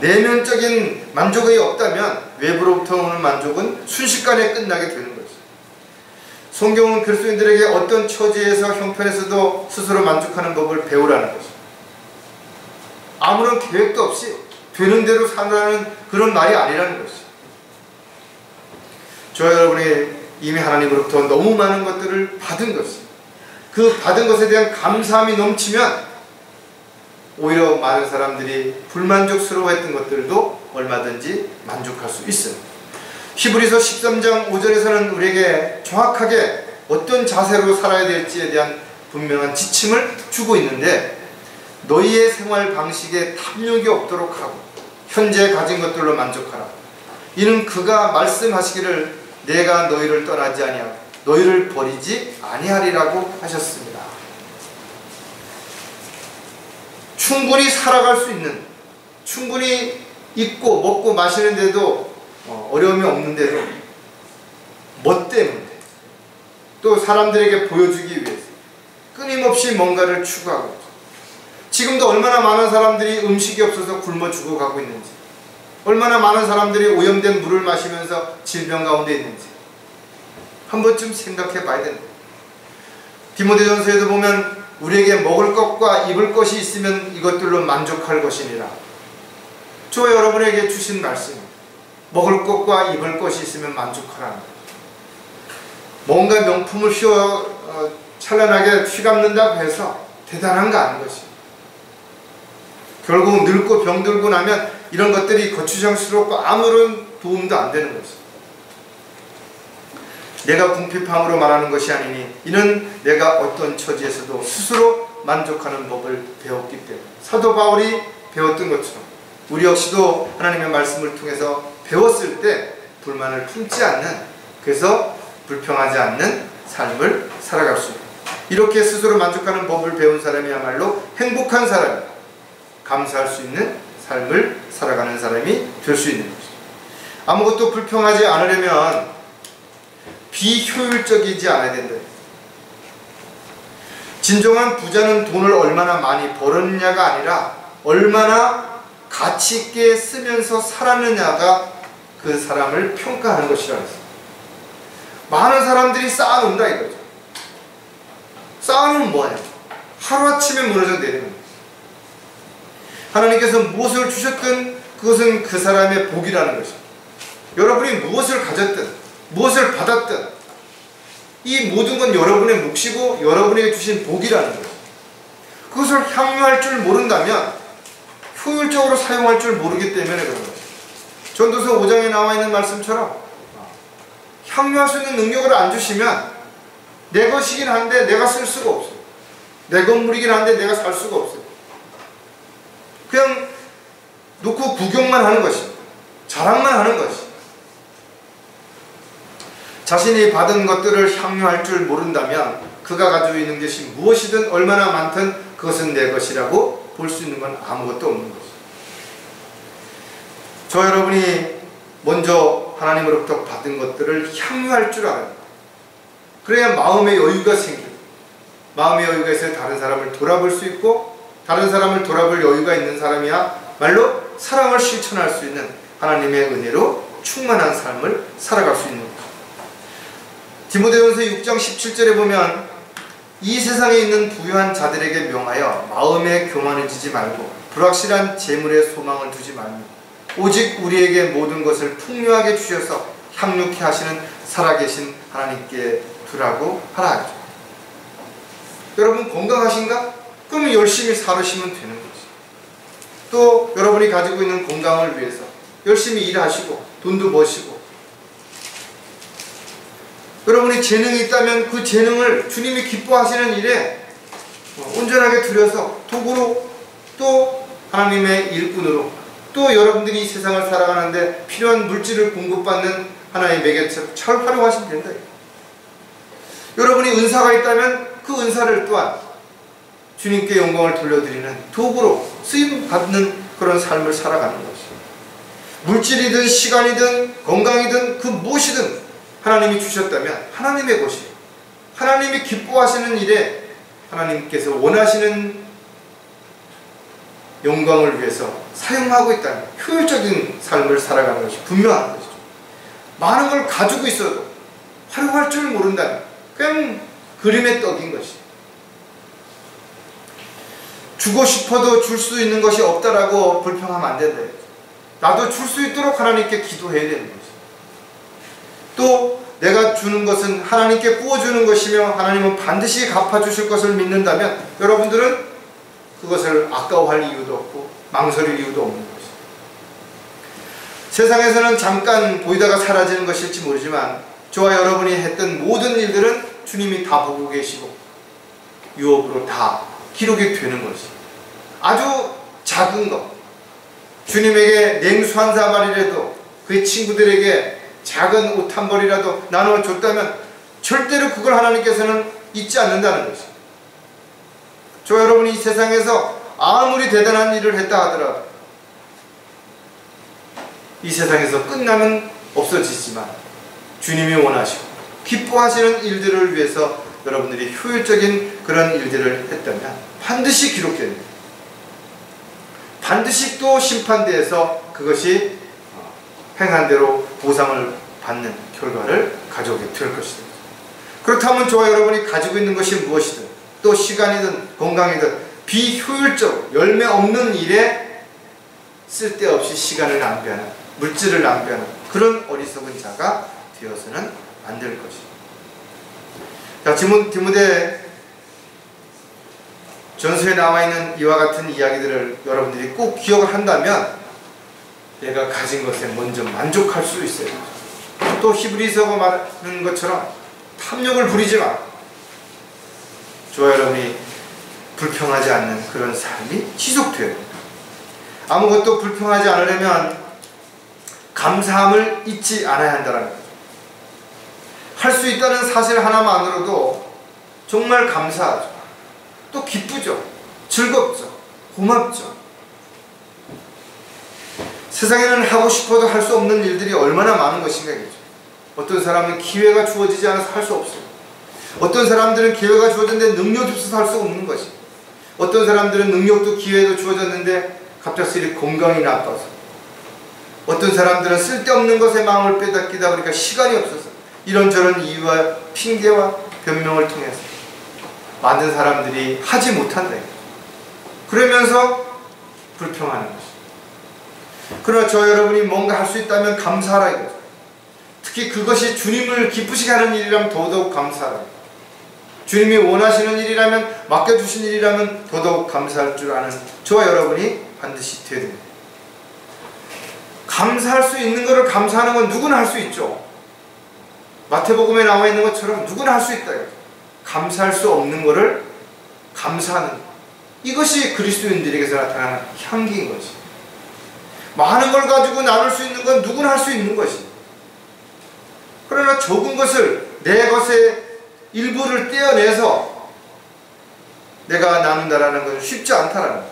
내면적인 만족이 없다면 외부로부터 오는 만족은 순식간에 끝나게 되는 거죠. 성경은 그리스도인들에게 어떤 처지에서 형편에서도 스스로 만족하는 법을 배우라는 거죠. 아무런 계획도 없이 되는 대로 살라는 그런 말이 아니라는 것이죠. 저와 여러분이 이미 하나님으로부터 너무 많은 것들을 받은 것이죠. 그 받은 것에 대한 감사함이 넘치면 오히려 많은 사람들이 불만족스러워했던 것들도 얼마든지 만족할 수 있어요. 히브리서 13장 5절에서는 우리에게 정확하게 어떤 자세로 살아야 될지에 대한 분명한 지침을 주고 있는데, 너희의 생활 방식에 탐욕이 없도록 하고 현재 가진 것들로 만족하라. 이는 그가 말씀하시기를 내가 너희를 떠나지 아니하고 너희를 버리지 아니하리라고 하셨습니다. 충분히 살아갈 수 있는, 충분히 입고 먹고 마시는데도 어려움이 없는데도 뭐 때문에, 또 사람들에게 보여주기 위해서 끊임없이 뭔가를 추구하고, 지금도 얼마나 많은 사람들이 음식이 없어서 굶어 죽어가고 있는지, 얼마나 많은 사람들이 오염된 물을 마시면서 질병 가운데 있는지 한 번쯤 생각해 봐야 된다. 디모데전서에도 보면 우리에게 먹을 것과 입을 것이 있으면 이것들로 만족할 것이니라. 저와 여러분에게 주신 말씀입니다. 먹을 것과 입을 것이 있으면 만족하라는 거예요. 뭔가 명품을 찬란하게 휘감는다고 해서 대단한 거 아닌 것이에요. 결국 늙고 병들고 나면 이런 것들이 거추장스럽고 아무런 도움도 안 되는 것이에요. 내가 궁핍함으로 말하는 것이 아니니 이는 내가 어떤 처지에서도 스스로 만족하는 법을 배웠기 때문에, 사도 바울이 배웠던 것처럼 우리 역시도 하나님의 말씀을 통해서 배웠을 때 불만을 품지 않는, 그래서 불평하지 않는 삶을 살아갈 수 있는, 이렇게 스스로 만족하는 법을 배운 사람이야말로 행복한 사람, 감사할 수 있는 삶을 살아가는 사람이 될 수 있는 것이죠. 아무것도 불평하지 않으려면 비효율적이지 않아야 된다. 진정한 부자는 돈을 얼마나 많이 벌었냐가 아니라 얼마나 가치 있게 쓰면서 살았느냐가 그 사람을 평가하는 것이라고 했어요. 많은 사람들이 쌓아놓는다 이거죠. 쌓아놓으면 뭐예요? 하루아침에 무너져 내리는 거예요. 하나님께서 무엇을 주셨든 그것은 그 사람의 복이라는 것이죠. 여러분이 무엇을 가졌든 무엇을 받았든 이 모든 건 여러분의 몫이고 여러분에게 주신 복이라는 거예요. 그것을 향유할 줄 모른다면 효율적으로 사용할 줄 모르기 때문에 그런 거예요. 전도서 5장에 나와 있는 말씀처럼 향유할 수 있는 능력을 안 주시면 내 것이긴 한데 내가 쓸 수가 없어요. 내 건물이긴 한데 내가 살 수가 없어요. 그냥 놓고 구경만 하는 것이, 자랑만 하는 것이. 자신이 받은 것들을 향유할 줄 모른다면 그가 가지고 있는 것이 무엇이든 얼마나 많든 그것은 내 것이라고 볼 수 있는 건 아무것도 없는 것이죠. 저 여러분이 먼저 하나님으로부터 받은 것들을 향유할 줄 알아요. 그래야 마음의 여유가 생겨요. 마음의 여유가 있어야 다른 사람을 돌아볼 수 있고 다른 사람을 돌아볼 여유가 있는 사람이야 말로 사랑을 실천할 수 있는 하나님의 은혜로 충만한 삶을 살아갈 수 있는 거예요. 디모데전서 6장 17절에 보면 이 세상에 있는 부유한 자들에게 명하여 마음에 교만해지지 말고 불확실한 재물에 소망을 두지 말며 오직 우리에게 모든 것을 풍요하게 주셔서 향유케 하시는 살아계신 하나님께 두라고 하라 하죠. 여러분 건강하신가? 그러면 열심히 살으시면 되는 거지. 또 여러분이 가지고 있는 건강을 위해서 열심히 일하시고 돈도 버시고 여러분이 재능이 있다면 그 재능을 주님이 기뻐하시는 일에 온전하게 들여서 도구로 또 하나님의 일꾼으로 또 여러분들이 이 세상을 살아가는데 필요한 물질을 공급받는 하나의 매개체로 잘 활용하시면 된다. 여러분이 은사가 있다면 그 은사를 또한 주님께 영광을 돌려드리는 도구로 쓰임받는 그런 삶을 살아가는 것이죠. 물질이든 시간이든 건강이든 그 무엇이든 하나님이 주셨다면 하나님의 것이에요. 하나님이 기뻐하시는 일에 하나님께서 원하시는 영광을 위해서 사용하고 있다는 효율적인 삶을 살아가는 것이 분명한 것이죠. 많은 걸 가지고 있어도 활용할 줄 모른다면 그냥 그림의 떡인 것이. 주고 싶어도 줄 수 있는 것이 없다라고 불평하면 안 된다. 나도 줄 수 있도록 하나님께 기도해야 되는 것이. 또 내가 주는 것은 하나님께 부어주는 것이며 하나님은 반드시 갚아주실 것을 믿는다면 여러분들은 그것을 아까워할 이유도 없고 망설일 이유도 없는 것이죠. 세상에서는 잠깐 보이다가 사라지는 것일지 모르지만 저와 여러분이 했던 모든 일들은 주님이 다 보고 계시고 유업으로 다 기록이 되는 것이. 아주 작은 것, 주님에게 냉수 한 사발이라도 그의 친구들에게 작은 옷 한 벌이라도 나눠줬다면 절대로 그걸 하나님께서는 잊지 않는다는 것이. 저 여러분이 이 세상에서 아무리 대단한 일을 했다 하더라도 이 세상에서 끝나면 없어지지만 주님이 원하시고 기뻐하시는 일들을 위해서 여러분들이 효율적인 그런 일들을 했다면 반드시 기록됩니다. 반드시 또 심판대에서 그것이 행한 대로 보상을 받는 결과를 가져오게 될 것이다. 그렇다면 저와 여러분이 가지고 있는 것이 무엇이든 또 시간이든 건강이든 비효율적 열매 없는 일에 쓸데없이 시간을 낭비하는 물질을 낭비하는 그런 어리석은 자가 되어서는 안 될 것이다. 자, 디모데 전서에 나와 있는 이와 같은 이야기들을 여러분들이 꼭 기억을 한다면 내가 가진 것에 먼저 만족할 수 있어요. 또 히브리서가 말하는 것처럼 탐욕을 부리지 마. 저와 여러분이 불평하지 않는 그런 삶이 지속돼야 됩니다. 아무것도 불평하지 않으려면 감사함을 잊지 않아야 한다는 거죠. 할 수 있다는 사실 하나만으로도 정말 감사하죠. 또 기쁘죠. 즐겁죠. 고맙죠. 세상에는 하고 싶어도 할 수 없는 일들이 얼마나 많은 것인가 겠죠. 어떤 사람은 기회가 주어지지 않아서 할 수 없어요. 어떤 사람들은 기회가 주어졌는데 능력이 없어서 할 수 없는 것이. 어떤 사람들은 능력도 기회도 주어졌는데 갑작스레 건강이 나빠서, 어떤 사람들은 쓸데없는 것에 마음을 빼앗기다 보니까 시간이 없어서 이런저런 이유와 핑계와 변명을 통해서 많은 사람들이 하지 못한다. 그러면서 불평하는 것이. 그러나 저 여러분이 뭔가 할 수 있다면 감사하라 이거죠. 특히 그것이 주님을 기쁘시게 하는 일이라면 더더욱 감사하라. 주님이 원하시는 일이라면, 맡겨주신 일이라면 더더욱 감사할 줄 아는 저와 여러분이 반드시 되어야 됩니다. 감사할 수 있는 것을 감사하는 건 누구나 할 수 있죠. 마태복음에 나와 있는 것처럼 누구나 할 수 있다. 감사할 수 없는 것을 감사하는 것. 이것이 그리스도인들에게서 나타나는 향기인 것이. 많은 걸 가지고 나눌 수 있는 건 누구나 할 수 있는 것이. 그러나 적은 것을, 내 것의 일부를 떼어내서 내가 나눈다라는 것은 쉽지 않다라는 것.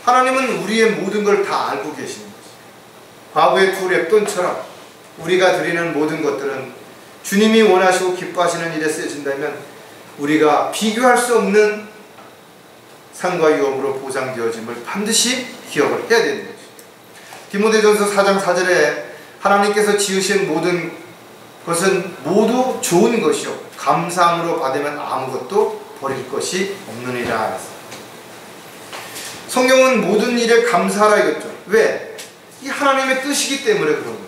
하나님은 우리의 모든 걸 다 알고 계시는 것이. 과거의 두 랩돈처럼 우리가 드리는 모든 것들은 주님이 원하시고 기뻐하시는 일에 쓰여진다면 우리가 비교할 수 없는 상과 유업으로 보장되어짐을 반드시 기억을 해야 되는 것이죠. 디모데전서 4장 4절에 하나님께서 지으신 모든 것은 모두 좋은 것이요 감사함으로 받으면 아무것도 버릴 것이 없느니라. 성경은 모든 일에 감사하라 이거죠. 왜? 이 하나님의 뜻이기 때문에 그런 것이.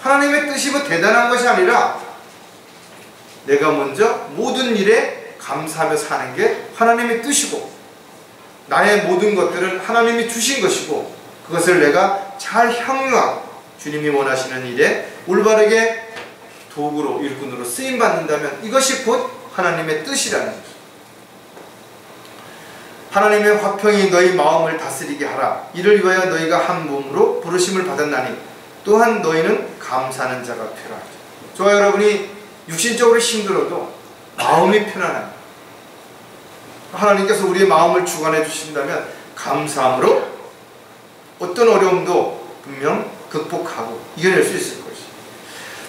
하나님의 뜻이 뭐 대단한 것이 아니라 내가 먼저 모든 일에 감사하며 사는 게 하나님의 뜻이고, 나의 모든 것들은 하나님이 주신 것이고, 그것을 내가 잘 향유하고 주님이 원하시는 일에 올바르게 도구로, 일꾼으로 쓰임받는다면 이것이 곧 하나님의 뜻이라는 것이죠. 하나님의 화평이 너희 마음을 다스리게 하라. 이를 위하여 너희가 한 몸으로 부르심을 받았나니 또한 너희는 감사하는 자가 필요하다. 저와 여러분이 육신적으로 힘들어도 마음이 편안한, 하나님께서 우리의 마음을 주관해 주신다면 감사함으로 어떤 어려움도 분명 극복하고 이겨낼 수 있을 것이.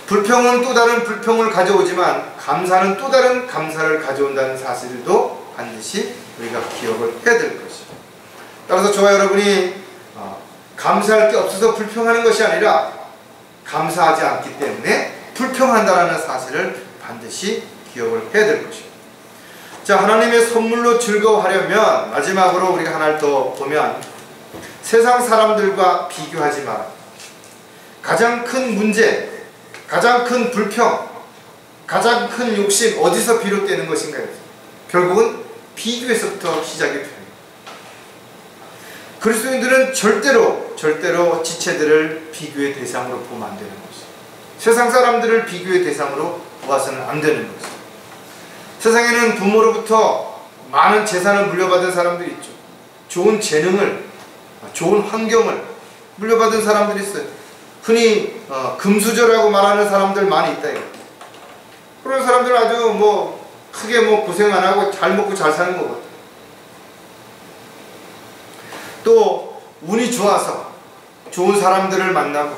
불평은 또 다른 불평을 가져오지만 감사는 또 다른 감사를 가져온다는 사실도 반드시 우리가 기억을 해야 될 것이죠. 따라서 저와 여러분이 감사할 게 없어서 불평하는 것이 아니라 감사하지 않기 때문에 불평한다는 사실을 반드시 기억을 해야 될 것입니다. 자, 하나님의 선물로 즐거워하려면 마지막으로 우리가 하나를 더 보면 세상 사람들과 비교하지 마라. 가장 큰 문제, 가장 큰 불평, 가장 큰 욕심 어디서 비롯되는 것인가요? 결국은 비교에서부터 시작이 됩니다. 그리스도인들은 절대로 지체들을 비교의 대상으로 보면 안 되는 것이죠. 세상 사람들을 비교의 대상으로 보아서는 안 되는 것이죠. 세상에는 부모로부터 많은 재산을 물려받은 사람들이 있죠. 좋은 재능을, 좋은 환경을 물려받은 사람들이 있어요. 흔히 금수저라고 말하는 사람들 많이 있다. 그런 사람들은 아주 크게 고생 안 하고 잘 먹고 잘 사는 것 같아요. 또 운이 좋아서 좋은 사람들을 만나고,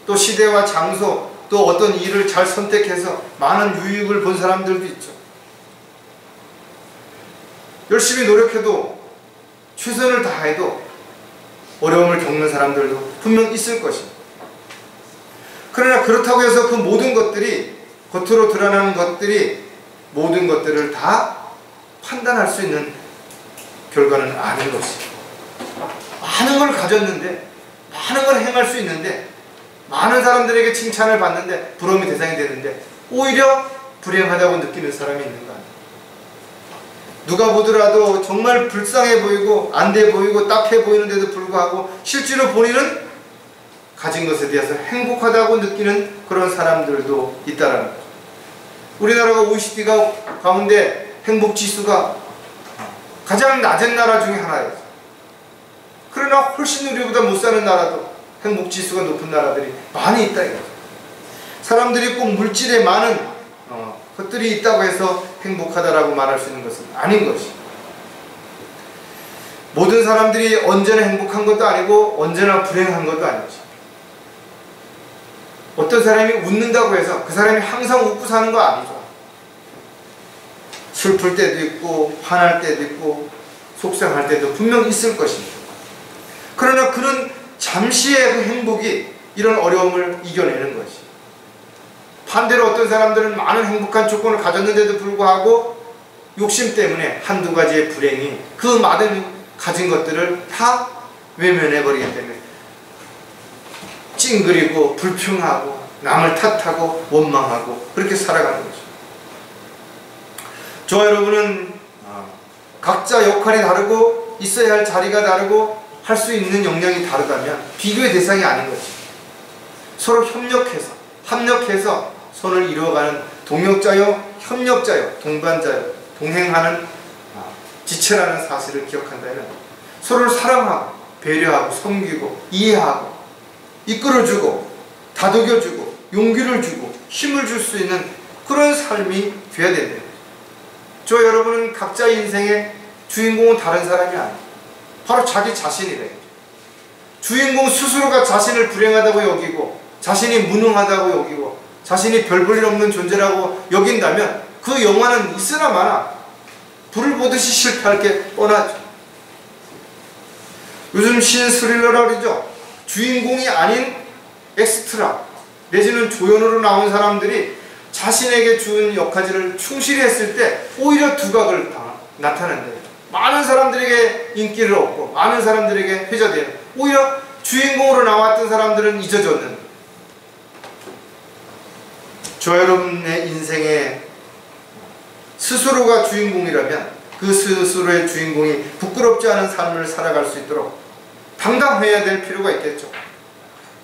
또 시대와 장소, 또 어떤 일을 잘 선택해서 많은 유익을 본 사람들도 있죠. 열심히 노력해도, 최선을 다해도 어려움을 겪는 사람들도 분명 있을 것입니다. 그러나 그렇다고 해서 그 모든 것들이, 겉으로 드러나는 것들이 모든 것들을 다 판단할 수 있는 결과는 아닌 것입니다. 많은 걸 가졌는데, 많은 걸 행할 수 있는데, 많은 사람들에게 칭찬을 받는데, 부러움의 대상이 되는데 오히려 불행하다고 느끼는 사람이 있는 거 아니에요. 누가 보더라도 정말 불쌍해 보이고 안 돼 보이고 딱해 보이는데도 불구하고 실제로 본인은 가진 것에 대해서 행복하다고 느끼는 그런 사람들도 있다라는 거죠. 우리나라가 OECD 가운데 행복지수가 가장 낮은 나라 중에 하나예요. 그러나 훨씬 우리보다 못 사는 나라도 행복지수가 높은 나라들이 많이 있다 이거죠. 사람들이 꼭 물질에 많은 것들이 있다고 해서 행복하다라고 말할 수 있는 것은 아닌 것이. 모든 사람들이 언제나 행복한 것도 아니고 언제나 불행한 것도 아니지. 어떤 사람이 웃는다고 해서 그 사람이 항상 웃고 사는 거 아니죠. 슬플 때도 있고 화날 때도 있고 속상할 때도 분명 있을 것입니다. 그러나 그는 잠시의 그 행복이 이런 어려움을 이겨내는 것이. 반대로 어떤 사람들은 많은 행복한 조건을 가졌는데도 불구하고 욕심 때문에 한두 가지의 불행이 그 많은 가진 것들을 다 외면해버리기 때문에 찡그리고 불평하고 남을 탓하고 원망하고 그렇게 살아가는 거죠. 저와 여러분은 각자 역할이 다르고 있어야 할 자리가 다르고 할 수 있는 역량이 다르다면 비교의 대상이 아닌 거죠. 서로 협력해서 합력해서 손을 이루어가는 동역자요 협력자요 동반자요 동행하는 지체라는 사실을 기억한다면 서로를 사랑하고 배려하고 섬기고 이해하고 이끌어주고 다독여주고 용기를 주고 힘을 줄 수 있는 그런 삶이 되어야 된다. 저 여러분은 각자의 인생의 주인공은 다른 사람이 아니에요. 바로 자기 자신이래요. 주인공 스스로가 자신을 불행하다고 여기고 자신이 무능하다고 여기고 자신이 별 볼 일 없는 존재라고 여긴다면 그 영화는 있으나 마나 불을 보듯이 실패할 게 뻔하죠. 요즘 신스릴러라 그러죠. 주인공이 아닌 엑스트라 내지는 조연으로 나온 사람들이 자신에게 준 역할을 충실히 했을 때 오히려 두각을 나타낸대요. 많은 사람들에게 인기를 얻고 많은 사람들에게 회자돼요. 오히려 주인공으로 나왔던 사람들은 잊어졌는. 저 여러분의 인생에 스스로가 주인공이라면 그 스스로의 주인공이 부끄럽지 않은 삶을 살아갈 수 있도록 당당해야 될 필요가 있겠죠.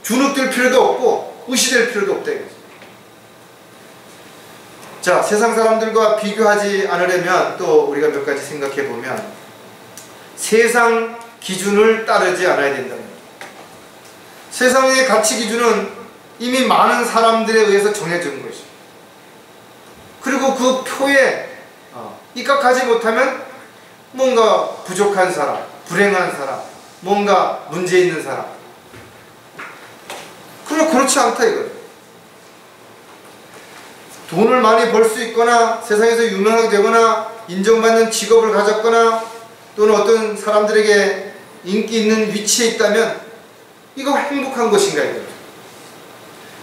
주눅들 필요도 없고 의시될 필요도 없다 이거죠. 자, 세상 사람들과 비교하지 않으려면 또 우리가 몇 가지 생각해 보면 세상 기준을 따르지 않아야 된다는 거예요. 세상의 가치 기준은 이미 많은 사람들에 의해서 정해진 것이죠. 그리고 그 표에 입각하지 못하면 뭔가 부족한 사람, 불행한 사람, 뭔가 문제 있는 사람. 그러나 그렇지 않다 이거예요. 돈을 많이 벌 수 있거나 세상에서 유명하게 되거나 인정받는 직업을 가졌거나 또는 어떤 사람들에게 인기 있는 위치에 있다면 이거 행복한 것인가 이거죠.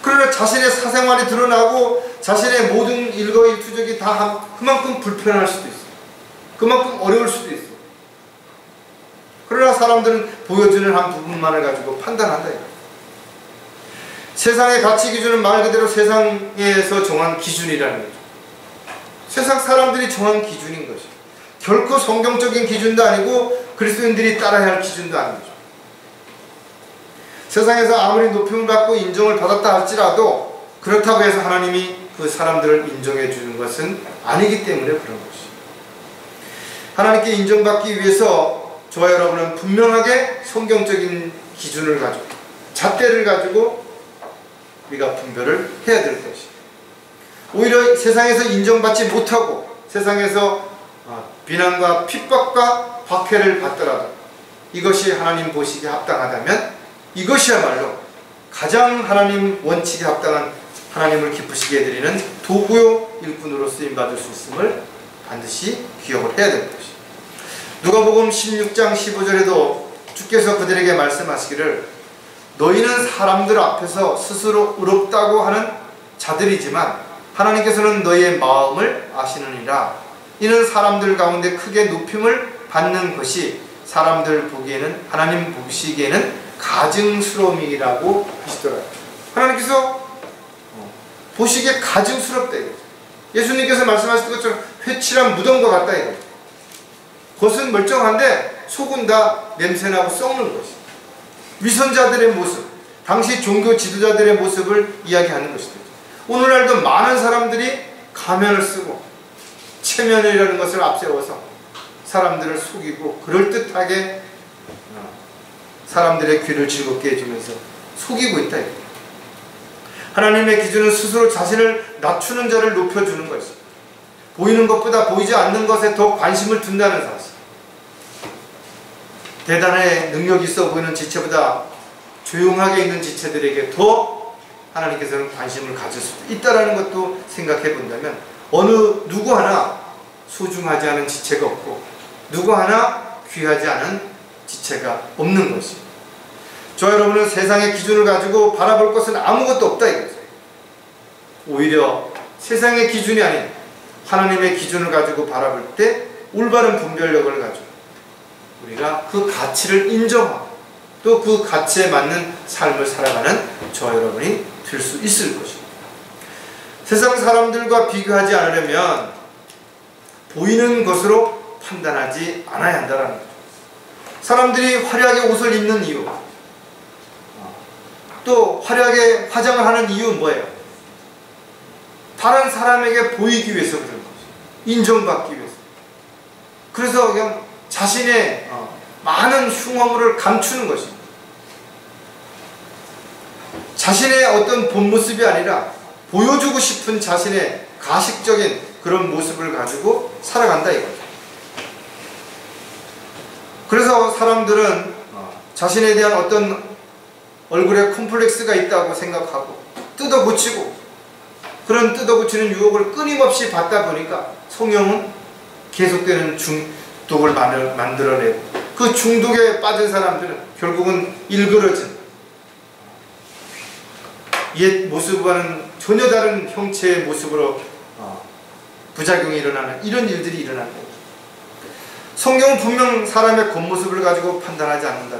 그러나 자신의 사생활이 드러나고 자신의 모든 일거일투족이 다 그만큼 불편할 수도 있어요. 그만큼 어려울 수도 있어요. 그러나 사람들은 보여주는 한 부분만을 가지고 판단한다 이거예요. 세상의 가치 기준은 말 그대로 세상에서 정한 기준이라는 거죠. 세상 사람들이 정한 기준인 것이죠. 결코 성경적인 기준도 아니고 그리스도인들이 따라야 할 기준도 아니죠. 세상에서 아무리 높임을 받고 인정을 받았다 할지라도 그렇다고 해서 하나님이 그 사람들을 인정해 주는 것은 아니기 때문에 그런 것이죠. 하나님께 인정받기 위해서 저와 여러분은 분명하게 성경적인 기준을 가지고 잣대를 가지고 우리가 분별을 해야 될 것이에요. 오히려 세상에서 인정받지 못하고 세상에서 비난과 핍박과 박해를 받더라도 이것이 하나님 보시기에 합당하다면 이것이야말로 가장 하나님 원칙에 합당한 하나님을 기쁘시게 해드리는 도구요 일꾼으로 쓰임받을 수 있음을 반드시 기억을 해야 될 것이에요. 누가복음 16장 15절에도 주께서 그들에게 말씀하시기를 너희는 사람들 앞에서 스스로 의롭다고 하는 자들이지만 하나님께서는 너희의 마음을 아시느니라. 이는 사람들 가운데 크게 높임을 받는 것이 사람들 보기에는 하나님 보시기에는 가증스러움이라고 하시더라고요. 하나님께서 보시기에 가증스럽다 이거죠. 예수님께서 말씀하신 것처럼 회칠한 무덤과 같다 이거죠. 겉은 멀쩡한데 속은 다 냄새나고 썩는 것이. 위선자들의 모습, 당시 종교 지도자들의 모습을 이야기하는 것이죠. 오늘날도 많은 사람들이 가면을 쓰고 체면이라는 것을 앞세워서 사람들을 속이고 그럴듯하게 사람들의 귀를 즐겁게 해주면서 속이고 있다. 하나님의 기준은 스스로 자신을 낮추는 자를 높여주는 것이죠. 보이는 것보다 보이지 않는 것에 더 관심을 둔다는 사실. 대단히 능력이 있어 보이는 지체보다 조용하게 있는 지체들에게 더 하나님께서는 관심을 가질 수도 있다는 것도 생각해 본다면 누구 하나 소중하지 않은 지체가 없고 누구 하나 귀하지 않은 지체가 없는 것이. 저 여러분은 세상의 기준을 가지고 바라볼 것은 아무것도 없다 이거죠. 오히려 세상의 기준이 아닌 하나님의 기준을 가지고 바라볼 때 올바른 분별력을 가지고 우리가 그 가치를 인정하고 또 그 가치에 맞는 삶을 살아가는 저와 여러분이 될 수 있을 것입니다. 세상 사람들과 비교하지 않으려면 보이는 것으로 판단하지 않아야 한다는 거죠. 사람들이 화려하게 옷을 입는 이유, 또 화려하게 화장을 하는 이유는 뭐예요? 다른 사람에게 보이기 위해서 그런 거죠. 인정받기 위해서. 그래서 그냥 자신의 많은 흉어물을 감추는 것입니다. 자신의 어떤 본 모습이 아니라 보여주고 싶은 자신의 가식적인 그런 모습을 가지고 살아간다 이거죠. 그래서 사람들은 자신에 대한 어떤 얼굴에 콤플렉스가 있다고 생각하고 뜯어고치고 그런 뜯어고치는 유혹을 끊임없이 받다 보니까 성령은 계속되는 중독을 만들어내고 그 중독에 빠진 사람들은 결국은 일그러진 옛 모습과는 전혀 다른 형체의 모습으로 부작용이 일어나는 이런 일들이 일어나는 거예요. 성경은 분명 사람의 겉모습을 가지고 판단하지 않는다.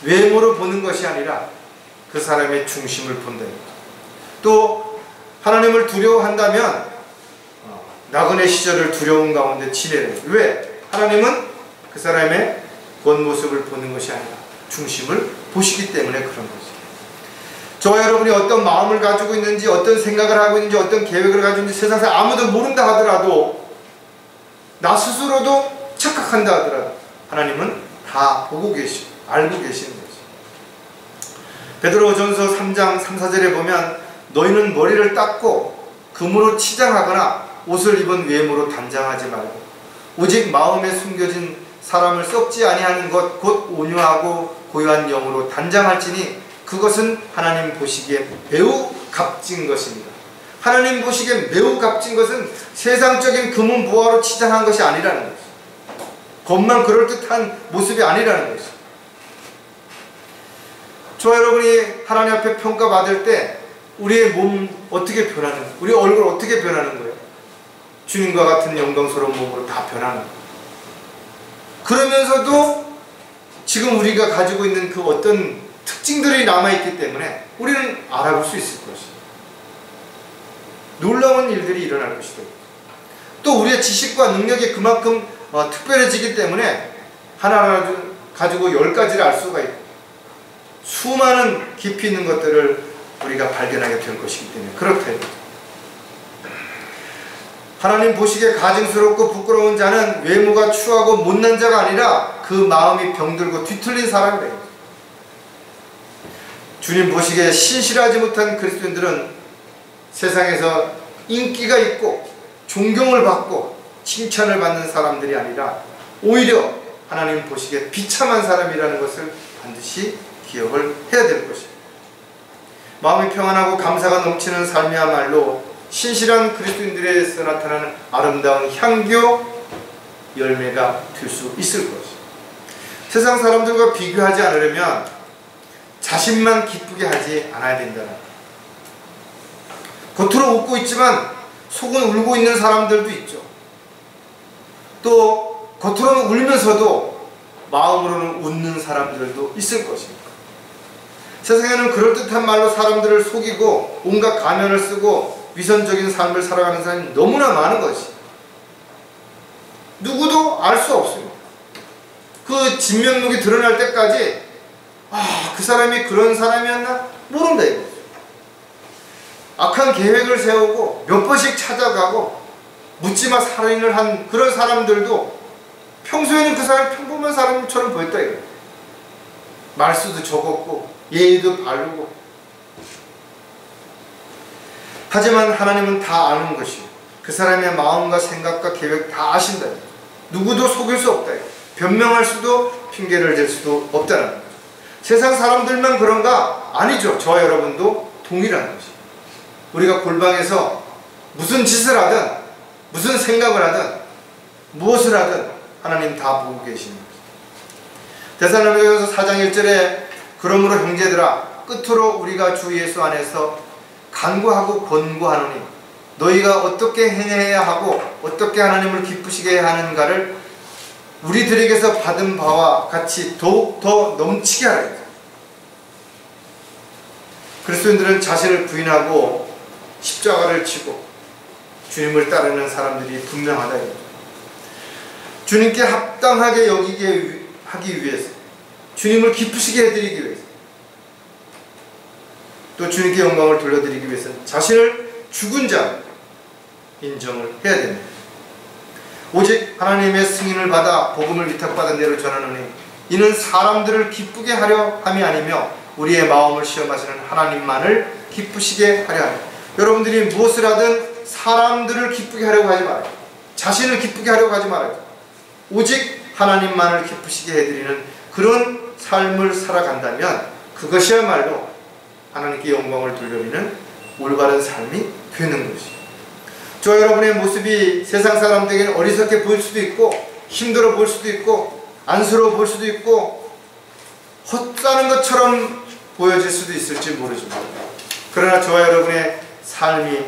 외모로 보는 것이 아니라 그 사람의 중심을 본다. 또 하나님을 두려워한다면 나그네 시절을 두려움 가운데 지내는. 왜? 하나님은 그 사람의 겉모습을 보는 것이 아니라 중심을 보시기 때문에 그런 거죠. 저와 여러분이 어떤 마음을 가지고 있는지, 어떤 생각을 하고 있는지, 어떤 계획을 가지고 있는지 세상에서 아무도 모른다 하더라도, 나 스스로도 착각한다 하더라도 하나님은 다 보고 계시고 알고 계시는 거죠. 베드로전서 3장 3, 4절에 보면 너희는 머리를 닦고 금으로 치장하거나 옷을 입은 외모로 단장하지 말고 오직 마음에 숨겨진 사람을 썩지 아니하는 것 곧 온유하고 고요한 영으로 단장할지니 그것은 하나님 보시기에 매우 값진 것입니다. 하나님 보시기에 매우 값진 것은 세상적인 금은 보화로 치장한 것이 아니라는 것이죠. 겉만 그럴듯한 모습이 아니라는 것이죠. 저와 여러분이 하나님 앞에 평가받을 때 우리의 몸 어떻게 변하는 거예요? 우리 얼굴 어떻게 변하는 거예요? 주님과 같은 영광스러운 몸으로 다 변하는 거예요. 그러면서도 지금 우리가 가지고 있는 그 어떤 특징들이 남아있기 때문에 우리는 알아볼 수 있을 것이에요. 놀라운 일들이 일어날 것이다. 또 우리의 지식과 능력이 그만큼 특별해지기 때문에 하나를 가지고 10가지를 알 수가 있고 수많은 깊이 있는 것들을 우리가 발견하게 될 것이기 때문에 그렇다. 하나님 보시기에 가증스럽고 부끄러운 자는 외모가 추하고 못난 자가 아니라 그 마음이 병들고 뒤틀린 사람이래요. 주님 보시기에 신실하지 못한 그리스도인들은 세상에서 인기가 있고 존경을 받고 칭찬을 받는 사람들이 아니라 오히려 하나님 보시기에 비참한 사람이라는 것을 반드시 기억을 해야 될 것입니다. 마음이 평안하고 감사가 넘치는 삶이야말로 신실한 그리스도인들에서 나타나는 아름다운 향교 열매가 될 수 있을 것입니다. 세상 사람들과 비교하지 않으려면 자신만 기쁘게 하지 않아야 된다는 거예요. 겉으로 웃고 있지만 속은 울고 있는 사람들도 있죠. 또 겉으로는 울면서도 마음으로는 웃는 사람들도 있을 것입니다. 세상에는 그럴듯한 말로 사람들을 속이고 온갖 가면을 쓰고 위선적인 삶을 살아가는 사람이 너무나 많은 것이 누구도 알 수 없습니다. 그 진면목이 드러날 때까지 그 사람이 그런 사람이었나? 모른다 이거죠. 악한 계획을 세우고 몇 번씩 찾아가고 묻지마 살인을 한 그런 사람들도 평소에는 그 사람이 평범한 사람처럼 보였다 이거예요. 말수도 적었고 예의도 바르고. 하지만 하나님은 다 아는 것이요 그 사람의 마음과 생각과 계획 다 아신다. 누구도 속일 수 없다. 변명할 수도 핑계를 댈 수도 없다는 거죠. 세상 사람들만 그런가? 아니죠. 저와 여러분도 동일한 것이에요. 우리가 골방에서 무슨 짓을 하든 무슨 생각을 하든 무엇을 하든 하나님 다 보고 계십니다. 데살로니가전서 4장 1절에 그러므로 형제들아, 끝으로 우리가 주 예수 안에서 간구하고 권고하노니 너희가 어떻게 행해야 하고 어떻게 하나님을 기쁘시게 하는가를 우리들에게서 받은 바와 같이 더욱 더 넘치게 하라. 그리스도인들은 자신을 부인하고 십자가를 지고 주님을 따르는 사람들이 분명하다. 주님께 합당하게 여기게 하기 위해서, 주님을 기쁘시게 해드리기 위해서, 또 주님께 영광을 돌려드리기 위해서 자신을 죽은 자 인정을 해야 됩니다. 오직 하나님의 승인을 받아 복음을 위탁받은 대로 전하노니 이는 사람들을 기쁘게 하려 함이 아니며 우리의 마음을 시험하시는 하나님만을 기쁘시게 하려 합니다. 여러분들이 무엇을 하든 사람들을 기쁘게 하려고 하지 말아요. 자신을 기쁘게 하려고 하지 말아요. 오직 하나님만을 기쁘시게 해드리는 그런 삶을 살아간다면 그것이야말로 하나님께 영광을 돌려드리는 올바른 삶이 되는 것이죠. 저와 여러분의 모습이 세상 사람들에게는 어리석게 보일 수도 있고 힘들어 보일 수도 있고 안쓰러워 보일 수도 있고 헛사는 것처럼 보여질 수도 있을지 모르지만, 그러나 저와 여러분의 삶이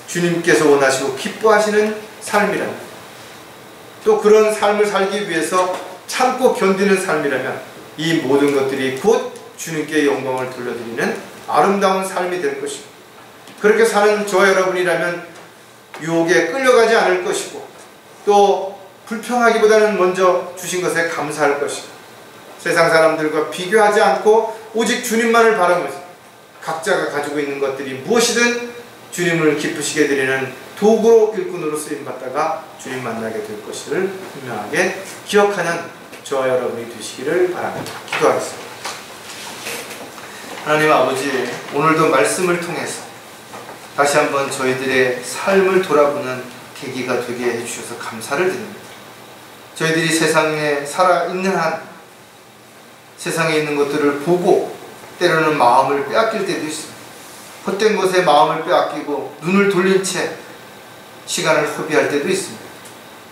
주님께서 원하시고 기뻐하시는 삶이라면, 또 그런 삶을 살기 위해서 참고 견디는 삶이라면 이 모든 것들이 곧 주님께 영광을 돌려드리는 아름다운 삶이 될 것입니다. 그렇게 사는 저와 여러분이라면 유혹에 끌려가지 않을 것이고, 또 불평하기보다는 먼저 주신 것에 감사할 것이고, 세상 사람들과 비교하지 않고 오직 주님만을 바라면서 각자가 가지고 있는 것들이 무엇이든 주님을 기쁘시게 드리는 도구로 일꾼으로 쓰임받다가 주님 만나게 될 것을 분명하게 기억하는 저와 여러분이 되시기를 바랍니다. 기도하겠습니다. 하나님 아버지, 오늘도 말씀을 통해서 다시 한번 저희들의 삶을 돌아보는 계기가 되게 해주셔서 감사를 드립니다. 저희들이 세상에 살아있는 한 세상에 있는 것들을 보고 때로는 마음을 빼앗길 때도 있습니다. 헛된 것에 마음을 빼앗기고 눈을 돌린 채 시간을 소비할 때도 있습니다.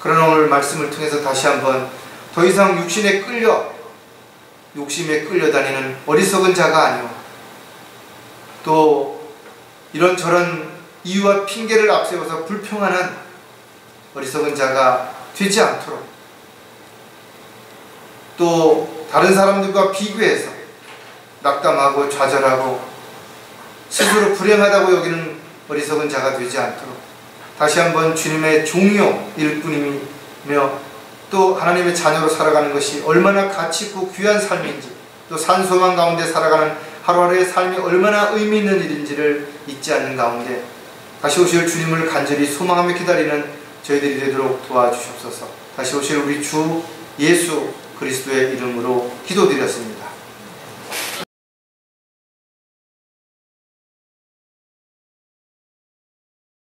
그러나 오늘 말씀을 통해서 다시 한번 더 이상 욕심에 끌려다니는 어리석은 자가 아니오, 또 이런저런 이유와 핑계를 앞세워서 불평하는 어리석은 자가 되지 않도록, 또 다른 사람들과 비교해서 낙담하고 좌절하고 스스로 불행하다고 여기는 어리석은 자가 되지 않도록 다시 한번 주님의 종이요 일꾼이며 또 하나님의 자녀로 살아가는 것이 얼마나 가치 있고 귀한 삶인지, 또 산소망 가운데 살아가는 하루하루의 삶이 얼마나 의미 있는 일인지를 잊지 않는 가운데 다시 오실 주님을 간절히 소망하며 기다리는 저희들이 되도록 도와주시옵소서. 다시 오실 우리 주 예수 그리스도의 이름으로 기도드렸습니다.